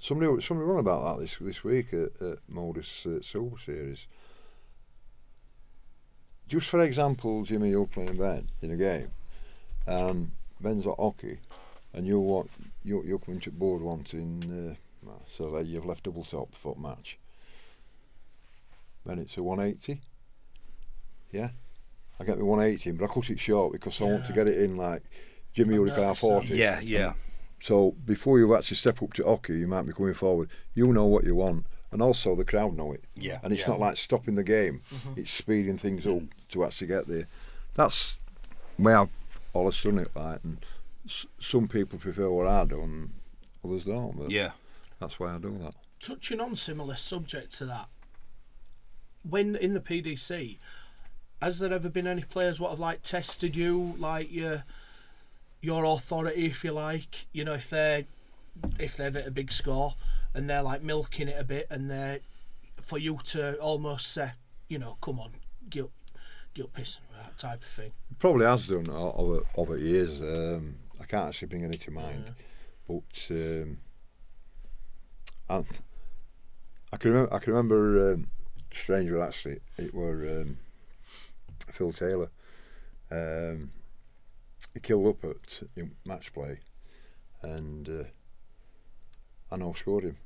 somebody run about that this week at Modus Super Series. Just for example, Jimmy, you're playing Ben in a game, and Ben's at oche, and you're coming to board wanting so that you've left double top foot match. Then it's a 180. Yeah, I get my 180, but I cut it short because I want to get it in like Jimmy would have 40. Yeah. So before you actually step up to oche, you might be coming forward. You know what you want, and also the crowd know it. Yeah. And it's not like stopping the game; it's speeding things up to actually get there. That's where I've always done it. Like, and some people prefer what I do, and others don't. But that's why I do that. Touching on similar subject to that, when in the PDC, has there ever been any players what have like tested you, like your authority, if you like? If they've hit a big score and they're like milking it a bit, and they're for you to almost say, come on, guilt pissing, that type of thing. Probably has done over years. I can't actually bring any to mind, but I can remember. Stranger actually, it were Phil Taylor. He killed up in match play, and I no scored him.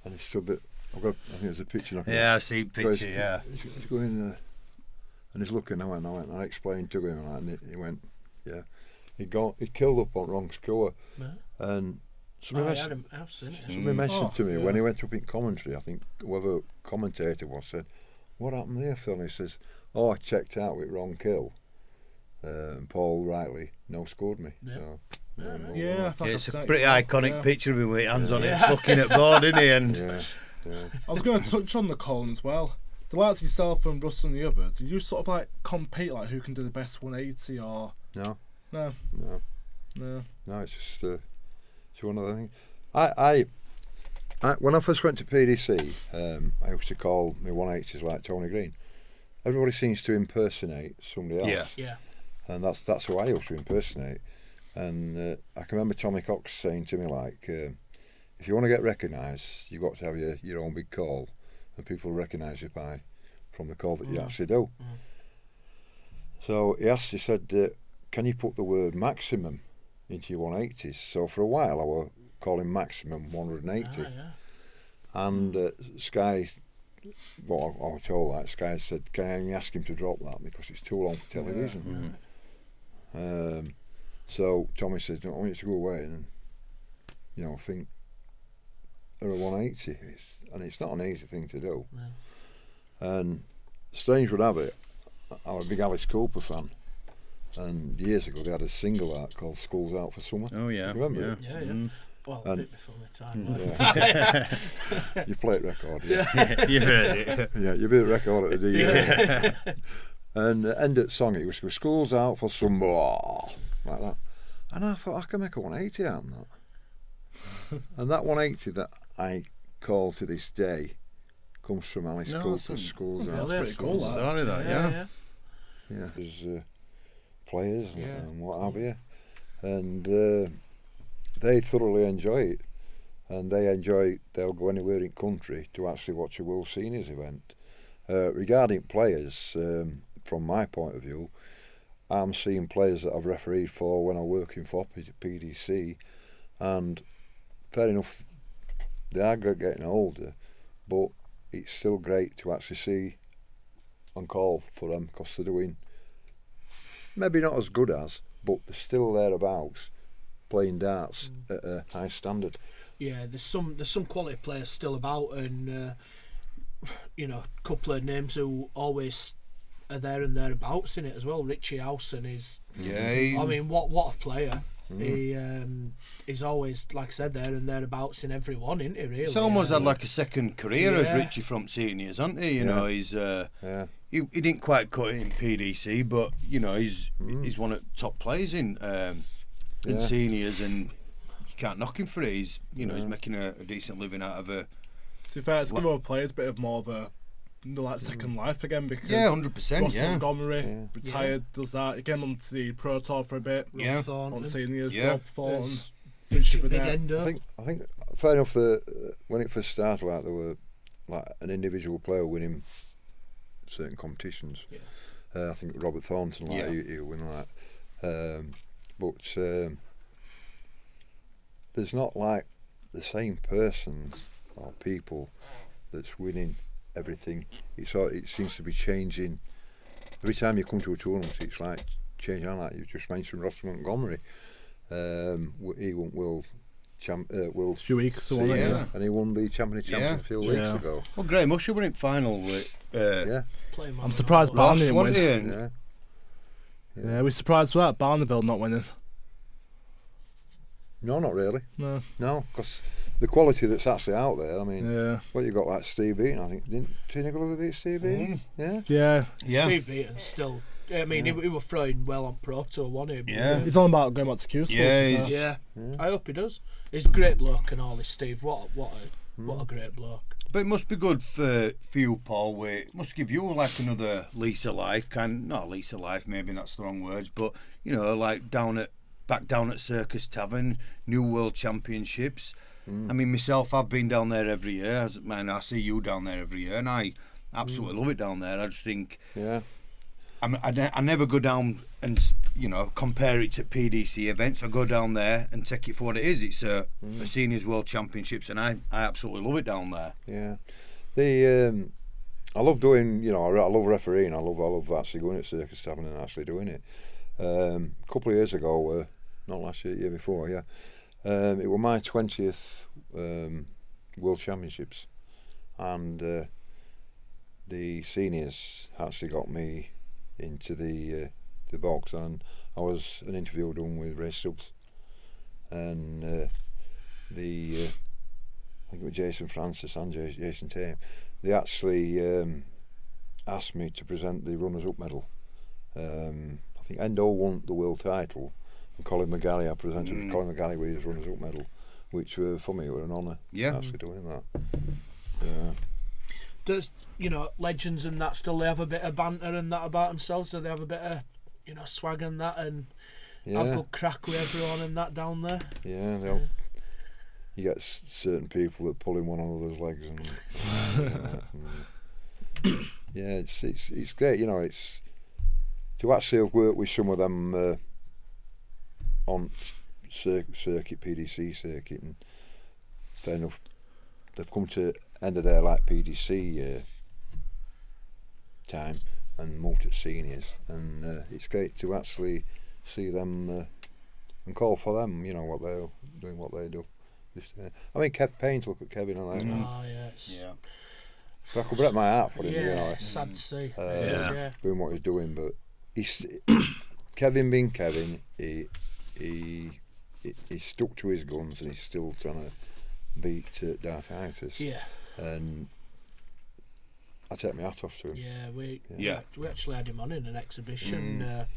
And he stood there. I think there's a picture. I've seen picture. Yeah. He's going there, and he's looking. I went. I explained to him, and he went, yeah. He killed up on wrong score, and somebody mentioned to me when he went up in commentary. I think whoever commentator was said, "What happened there, Phil?" And he says, "Oh, I checked out with wrong kill." And Paul rightly no scored me. Yeah. So, it's a pretty iconic picture of him with hands on it, looking at board, isn't he? And I was going to touch on the calling as well. The likes of yourself and Russell and the others, do you sort of like compete like who can do the best 180 or? No. It's just it's one of the things. I when I first went to PDC, I used to call my 180s like Tony Green. Everybody seems to impersonate somebody else. Yeah. And that's who I used to impersonate. And I can remember Tommy Cox saying to me like, if you want to get recognised, you've got to have your own big call, and people recognise you from the call that you actually do. So he said, can you put the word maximum into your 180s? So for a while I were calling maximum 180. And Sky, I was told that, Sky said, can you ask him to drop that because it's too long for television. So Tommy said, I want you to go away and, you know, think they're a 180. And it's not an easy thing to do. No. And strange would have it, I'm a big Alice Cooper fan. And years ago they had a single out called School's Out for Summer. Oh yeah. You remember it? Yeah, yeah. Well, a bit before my time. Yeah. You play it record, yeah. You've heard it. Yeah, you beat the record at the DJ. And the end of the song, it was School's Out for Summer, like that. And I thought, I can make a 180 out of that. And that 180 that I call to this day comes from Alice Cooper's School's Out. That's pretty cool. Started that, yeah. Yeah, there's players and what have you. And they thoroughly enjoy it. And they'll go anywhere in country to actually watch a World Seniors event. Regarding players, from my point of view, I'm seeing players that I've refereed for when I'm working for PDC, and fair enough, they are getting older, but it's still great to actually see and call for them because they're doing maybe not as good as, but they're still thereabouts playing darts at a high standard. Yeah, there's some quality players still about, and you know, a couple of names who always are there and thereabouts in it as well. Richie House and his, I mean, what a player. He's always, like I said, there and thereabouts in every one, isn't he? Really, He's almost had like a second career as Richie from seniors, hasn't he? You know, he's he didn't quite cut it in PDC, but you know, he's one of the top players in seniors, and you can't knock him for it. He's he's making a decent living out of a. To be fair, it's given our players a bit of more of a second life again, because 100%. Ross Montgomery retired, does that. He came on to the Pro Tour for a bit. Rob Thornton. On seniors, Yeah. Rob Thornton. Big Endo. I think fair enough. When it first started, like there were like an individual player winning certain competitions. I think Robert Thornton, he win that. But there's not like the same person or people that's winning everything. It seems to be changing every time you come to a tournament. It's like changing. Like you just mentioned, Ross Montgomery. He won world a few weeks ago, and he won the championship a few weeks ago. Well, Graham Usher won in final with. I'm surprised Barney didn't win. Yeah. Yeah, we're surprised with that Barneville not winning. No, not really. No, because the quality that's actually out there. I mean, what you got like Steve Beaton. I think didn't Nickel ever beat Steve Beaton? Yeah. Steve Beaton's still. I mean, he was throwing well on Pro Tour, wasn't he? Yeah. He's on about going back to Q School. Yeah. I hope he does. He's a great bloke and all this, Steve. What a great bloke. But it must be good for you, Paul. It must give you like another lease of life, not lease of life, maybe that's the wrong words, but you know, like back down at Circus Tavern, new World Championships. I mean, myself, I've been down there every year. I see you down there every year, and I absolutely love it down there. I just think, I never go down and compare it to PDC events. I go down there and take it for what it is. It's a seniors World Championships, and I absolutely love it down there. Yeah, I love doing. I love refereeing. I love actually going at Circus Tavern and actually doing it. A couple of years ago, not last year, year before, it was my 20th World Championships, and the seniors actually got me into the box, and I was an interview done with Ray Stubbs, and I think it was Jason Francis and Jason Tame. They actually asked me to present the runners-up medal. I think Endo won the world title, and Colin McGarry, I presented Colin McGarry with his runners-up medal, which for me were an honour. Actually doing that. Yeah. Does legends and that still have a bit of banter and that about themselves? Do they have a bit of swag and that, and have a good crack with everyone and that down there? Yeah, you get certain people that pull in one another's legs and it's great. It's to actually have worked with some of them on circuit, PDC circuit, and fair enough, they've come to end of their like PDC time and moved to seniors, and it's great to actually see them and call for them. You know what they're doing, what they do. I mean, Kev Payne, look at Kevin and that. Oh yes. Yeah. So I could break my heart for him. Yeah, You know, sad to see. Yeah. doing what he's doing, but he's Kevin being Kevin, he stuck to his guns and he's still trying to beat Dartitis. Yeah. And I take my hat off to him. Yeah, Yeah. we actually had him on in an exhibition.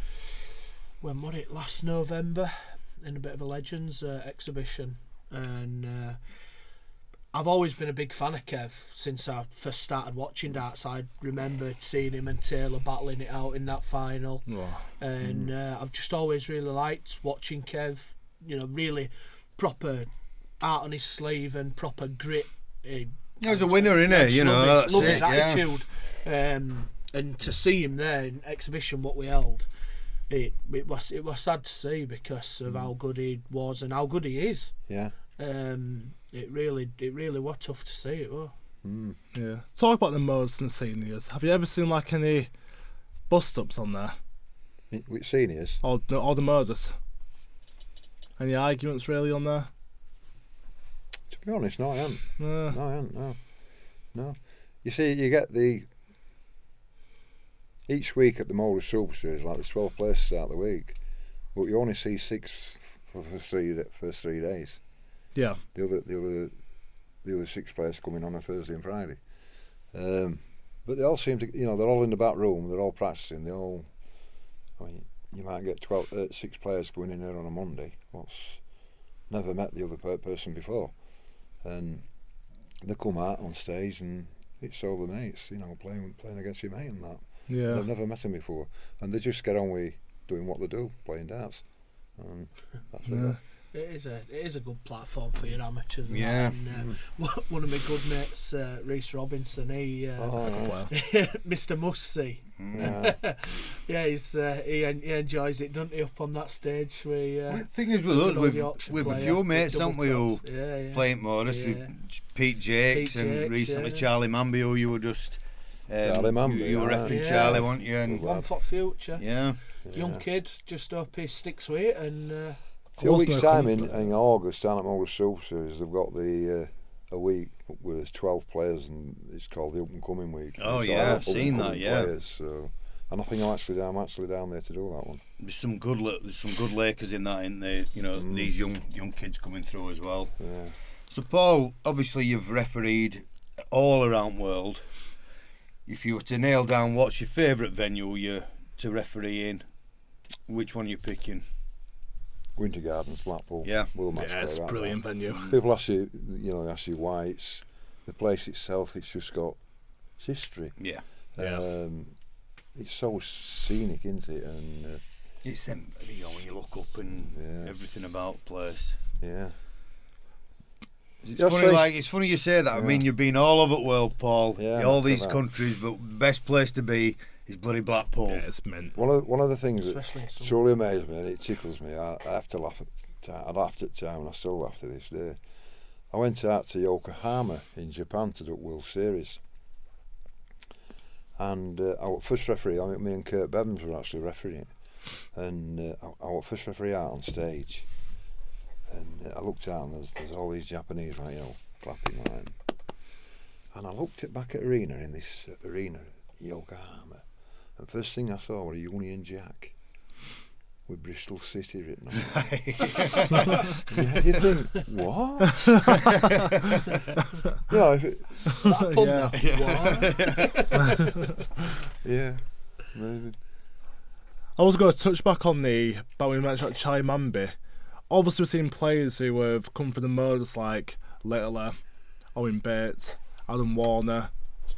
When was it? Last November, in a bit of a Legends exhibition, and I've always been a big fan of Kev since I first started watching darts. I remember seeing him and Taylor battling it out in that final, and I've just always really liked watching Kev. You know, really proper art on his sleeve and proper grit. He was a winner, innit? You know, love his yeah. attitude. And to see him there in exhibition, what we held, it was sad to see because of how good he was and how good he is. Yeah. It really was tough to see. It was. Yeah. Talk about the modes and the seniors. Have you ever seen like any bust ups on there? With seniors? Or the murders? Any arguments really on there? To be honest, no, I haven't. No. No, I haven't. No. You see, you get each week at the Motor Super Series, like there's 12 players to start the week, but you only see 6 for the first 3 days. Yeah. The other 6 players coming on a Thursday and Friday. But they all seem to, you know, they're all in the back room, they're all practicing, I mean, you might get 6 players going in there on a Monday, what's never met the other person before. And they come out on stage and it's all the mates, you know, playing against your mate and that. Yeah. They've never met him before. And they just get on with doing what they do, playing darts. And that's it. It is a good platform for your amateurs. And Yeah. that. And, one of my good mates, Reece Robinson, he Mr. Must-See. Yeah, he enjoys it, doesn't he? Up on that stage, The thing is with us, with a few mates, haven't we, who play at Modus, Pete Jakes, and recently Charlie Mamby, who you were just Charlie Mamby, you were refereeing Charlie, weren't you? And One for future. yeah. Young kid, just hope he sticks with it. And A few weeks' time in August down at Motor Super Series, they've got a week where there's 12 players and it's called the Up and Coming Week. Oh, It's yeah, all I've seen that, yeah. Players, so, and I think I'm actually down there to do that one. There's some good Lakers in that, ain't there? You know, these young kids coming through as well. Yeah. So Paul, obviously you've refereed all around world. If you were to nail down what's your favourite venue to referee in, which one are you picking? Winter Gardens, Blackpool. Yeah. It's a brilliant venue. People ask you, ask you why. It's the place itself. It's just got history. Yeah. It's so scenic, isn't it? And It's them, you know, when you look up and everything about the place. yeah. It's funny you say that. I mean, you've been all over the world, Paul. Yeah, all these countries, but best place to be is bloody Blackpool. Yeah, it's mint. One of the things Especially that truly amazes me and it tickles me, I have to laugh at time. I laughed at time and I still laugh to this day. I went out to Yokohama in Japan to do World Series, and I was first referee. Me and Kurt Bevins were actually refereeing it, and I was first referee out on stage. And I looked out and there's all these Japanese, like, clapping line. And I looked at back at arena in this arena at Yokohama. And first thing I saw was a Union Jack with Bristol City written on it. You think, what? Yeah. Amazing. I was going to touch back on but we mentioned Charlie Mamby. Obviously, we've seen players who have come from the murders like Littler, Owen Bates, Adam Warner,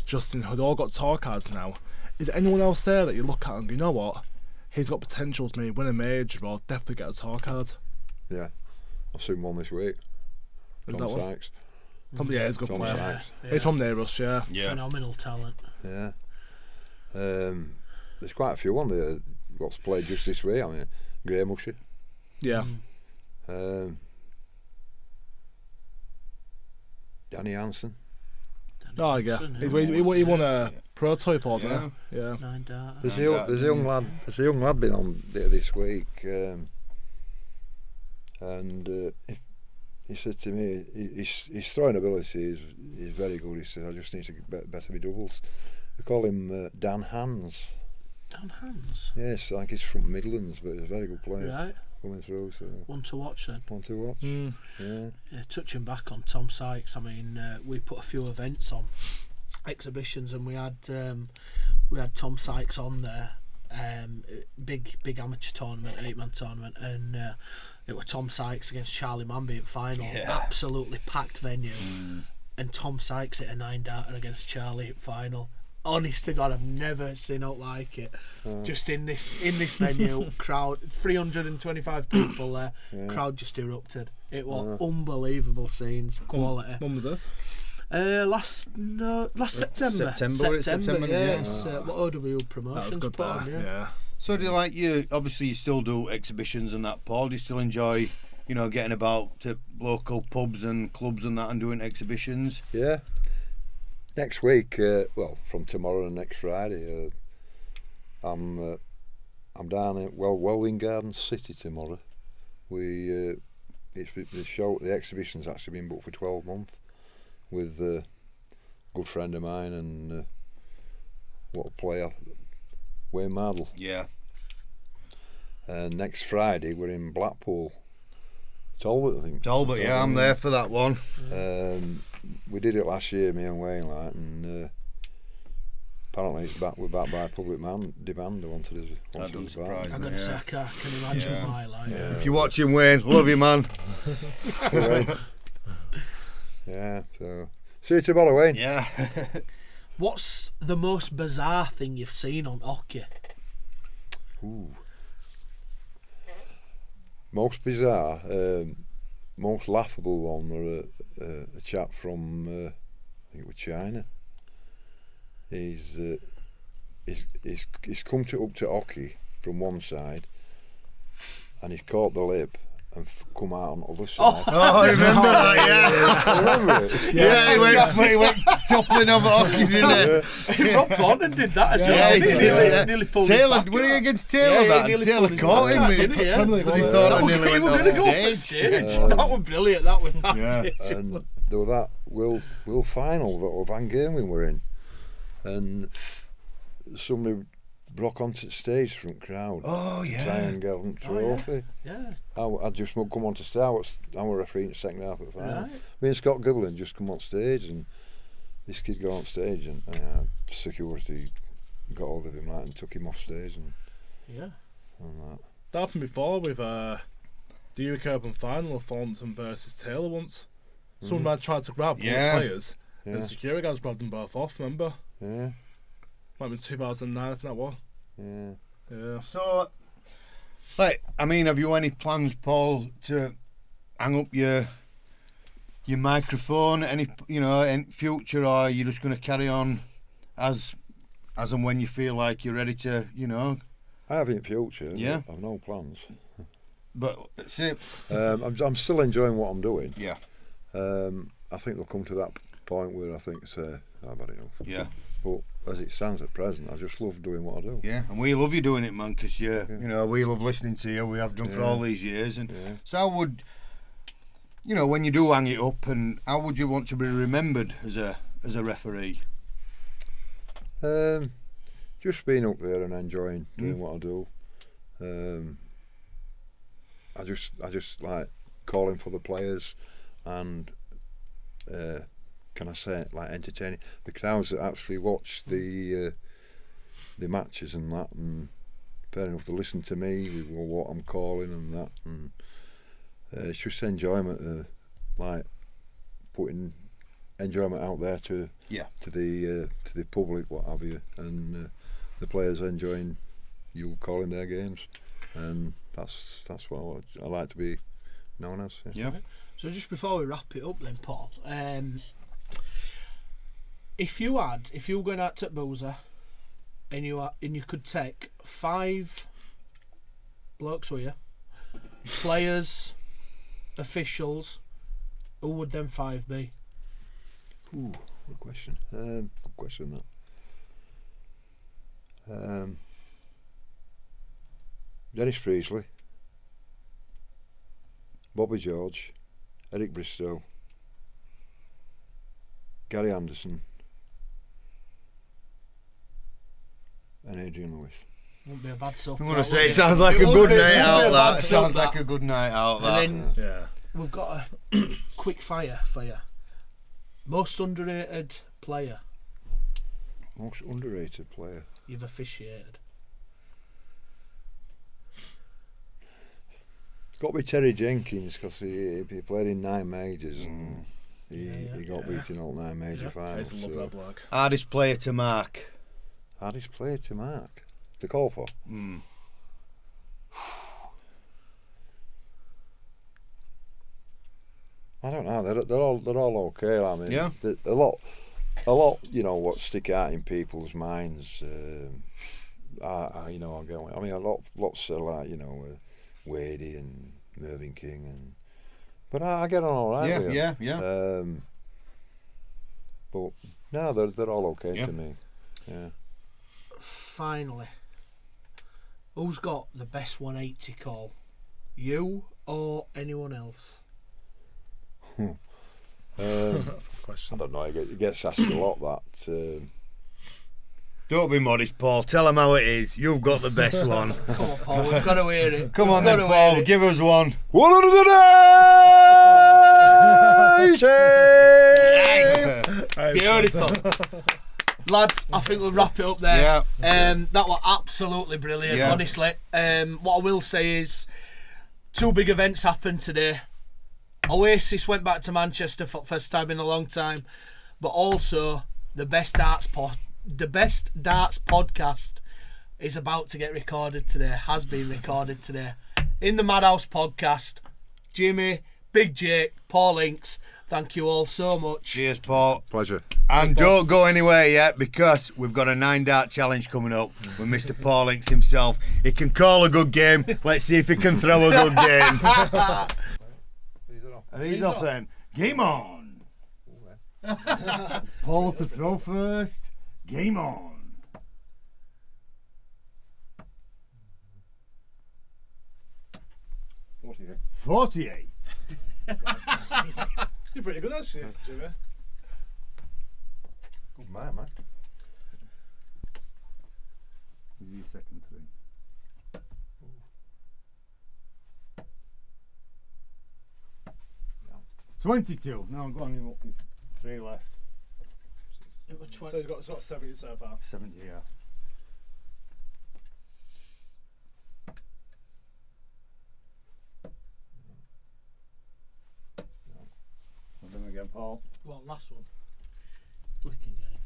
Justin Hood, all got tour cards now. Is there anyone else there that you look at and go, you know what? He's got potential to maybe win a major or definitely get a tour card? Yeah. I've seen one this week. Tom Sykes. Yeah, he's a good Tom player. Sykes. Yeah. He's from near us, yeah. Phenomenal talent. Yeah. There's quite a few on there what's played just this way. I mean, Graham Usher. Yeah. Danny Hansen. Oh, yeah. He won a Pro Tour for them. Yeah. There's a young lad been on there this week. And he said to me, his throwing ability is very good. He said, I just need to get better my doubles. They call him Dan Hands. Dan Hands? Yes, I think he's from Midlands, but he's a very good player. Right. Coming through, so. One to watch then. One to watch. Yeah. Yeah, touching back on Tom Sykes, I mean, we put a few events on, exhibitions, and we had Tom Sykes on there. Big amateur tournament, 8-man tournament, and it was Tom Sykes against Charlie Manby at final. Absolutely packed venue, and Tom Sykes hit a 9-darter against Charlie at final. Honest to God, I've never seen out like it. Just in this venue, crowd 325 people there, crowd just erupted. It was unbelievable scenes, quality. When was this? Last September. September, Yes. What OW Promotions That was good put on, there. yeah. Yeah. So do you like obviously you still do exhibitions and that, Paul? Do you still enjoy, getting about to local pubs and clubs and that and doing exhibitions? Yeah. Next week, from tomorrow and next Friday, I'm down at Welwyn Garden City tomorrow. The exhibition's actually been booked for 12 months with a good friend of mine and what a player, Wayne Mardle. Yeah. And next Friday we're in Blackpool, Talbot, I think. Talbot, yeah, I'm there for that one. We did it last year, me and Wayne, and apparently we're back by public demand. They wanted us That doesn't surprise I'm me. going to say I can imagine why. Like, If you're watching, Wayne, love you, man. Yeah, so see you tomorrow, Wayne. Yeah. What's the most bizarre thing you've seen on oche? Ooh. Most bizarre, most laughable one were a chap from I think it was China. He's come up to hockey from one side, and he's caught the lip and come out on the other side. Oh, I remember that, yeah. Remember it? Yeah, he went toppling over hockey, didn't he? Rob Thornton did that as well. Yeah, he didn't did, Nearly pulled his Taylor, back were he out. against Taylor Yeah, that? nearly Taylor pulled his caught back him out, with didn't he? Yeah. But he Yeah. thought That I was- nearly he went was off going to go for stage. stage. That was brilliant, that was. Yeah. And there was that Will final that Van Gerwen were in, and somebody broke onto the stage front crowd. Oh, Try yeah. and get them Oh, yeah. trophy. Yeah. I just come on to stage. I was refereeing the second half of the final. Right. Me and Scott Giblin just come on stage, and this kid got on stage, and security got hold of him and took him off stage and Yeah. that. That happened before with the UK Open final of Thornton versus Taylor once. Someone tried to grab one of Yeah. the players, Yeah. and the security guys grabbed them both off, remember? Yeah, Might have been 2009, I think that was. yeah. Yeah. So, have you any plans, Paul, to hang up your microphone? In future, or are you just going to carry on as and when you feel like you're ready to, I have in future. Yeah. I've no plans. But say, I'm still enjoying what I'm doing. yeah, I think they'll come to that point where I think say I've had enough. yeah. But as it stands at present, I just love doing what I do. Yeah, and we love you doing it, man, because we love listening to you. We have done for all these years, and so how would, when you do hang it up, and how would you want to be remembered as a referee? Just being up there and enjoying doing what I do. I just like calling for the players and can I say it, like entertaining the crowds that actually watch the matches and that, and fair enough, they listen to me with what I'm calling and that, and it's just enjoyment, like putting enjoyment out there to the public, what have you, and the players enjoying you calling their games, and that's what I like to be known as. Yeah. So just before we wrap it up then, Paul, if you were going out to Boozer and you could take 5 blokes with you, players, officials, who would them 5 be? Ooh, good question. Good question that. Dennis Priestley, Bobby George, Eric Bristow, Gary Anderson, and Adrian Lewis. Won't be a bad sub. I'm going to say it sounds like a good night out, that. Sounds like a good night out, that. And then Yeah. we've got a quick fire for you. Most underrated player Most underrated player. you've officiated. It's got to be Terry Jenkins because he played in 9 majors and he got beaten all 9 major I finals. used to love So. that bloke. Hardest player to mark. Hardest player to mark. To call for. I don't know. They're all okay. I mean, Yeah. a lot. You know what stick out in people's minds. I get. I mean, lots are like Wadey and Mervyn King but I get on all right. Yeah, with them. yeah. But no, they're all okay Yeah. to me. Yeah. Finally, who's got the best 180 call? You or anyone else? That's a I question. don't know. It gets asked a lot. That. Don't be modest, Paul. Tell them how it is. You've got the best one. Come on, Paul. We've got to hear it. Come on then, Paul. Give us one. 180. Nice. Beautiful. Lads, I think we'll wrap it up there. Yeah. That was absolutely brilliant, Yeah. honestly. What I will say is 2 big events happened today. Oasis went back to Manchester for the first time in a long time, but also the Best Darts podcast is about to get recorded today, has been recorded today. In the Madhouse podcast, Jimmy, Big Jake, Paul Hinks, thank you all so much. Cheers, Paul. Pleasure. And don't go anywhere yet because we've got a 9-dart challenge coming up with Mr. Paul Hinks himself. He can call a good game. Let's see if he can throw a good game. And he's off then. Game on. Paul to throw first. Game on. 48. You're pretty good actually, Jimmy. Good man, man. This is your second 3. No. 22. No, go on, you've 3 left. It was So you've got 70 so far. 70, yeah. Well done again, Paul. Well, last one. We can get it.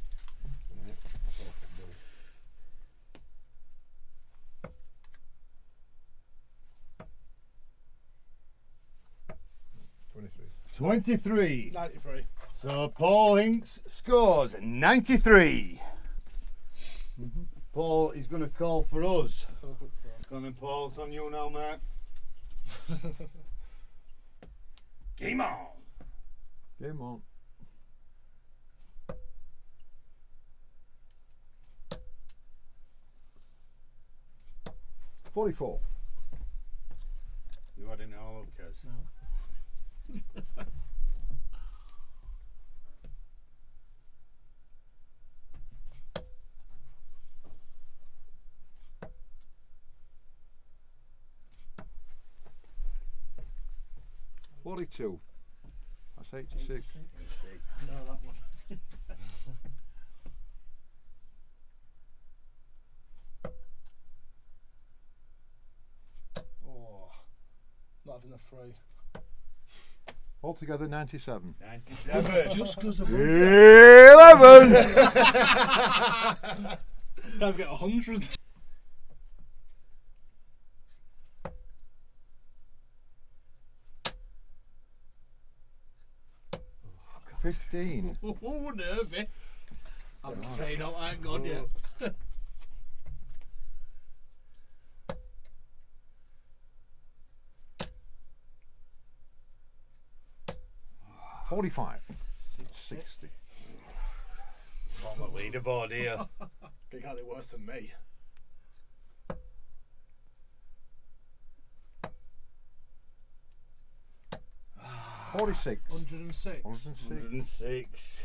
23. 93. So Paul Hinks scores 93. Paul is going to call for us. Go on then, Paul. It's on you now, mate. Game on. Game on. $44. You had it all, Kez. $42. That's 86. No, that one. Oh, not having a 3. Altogether 97. 97. Just because of 11. I've got 100. $15. Oh, nervy. I'm not saying no, I ain't gone yet. $45. 60. On the leaderboard here. You can't do worse than me. 46. 106. 106. 106.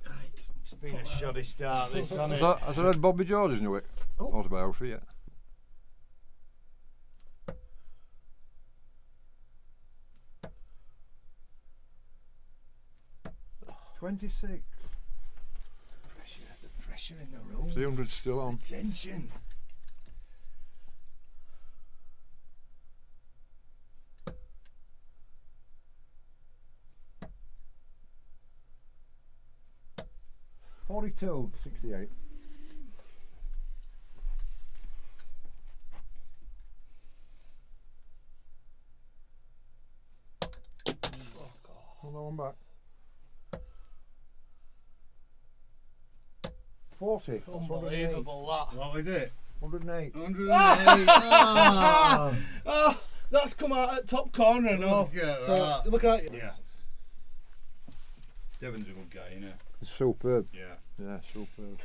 Right. It's been a shoddy start, this, hasn't it? Has I read Bobby George's new autobiography yet? $26. The pressure in the room. 300 still on. Tension. $42.68. Another one back. 40. Unbelievable that. What was it? 108. 108. Oh, Oh, that's come out at top corner now. look at So that. look at it. Yeah. Devon's a good guy, isn't It's superb. he? Yeah. Yeah, superb.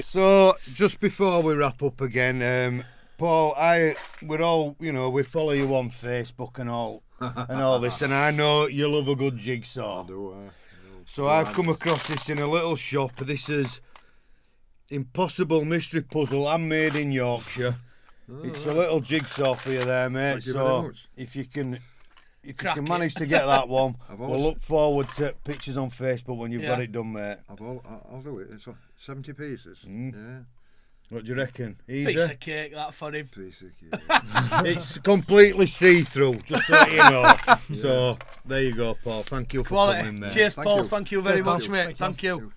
So just before we wrap up again, Paul, we're all, we follow you on Facebook and all this, and I know you love a good jigsaw. I do. So I've come across this in a little shop. This is Impossible Mystery Puzzle, handmade in Yorkshire. It's a little jigsaw for you there, mate. Thank you very So much. if you can Crack it. manage to get that one, I've we'll always- look forward to pictures on Facebook when you've Yeah. got it done, mate. I'll do it. It's 70 pieces. Mm. Yeah. What do you reckon? Piece Easy? of cake that for him. Piece of cake. It's completely see-through, just to let you know. So there you go, Paul. Thank you for Quality. coming, mate. Cheers, Thank Paul. you. Thank you very Cheers, Paul. much, mate. Thank you.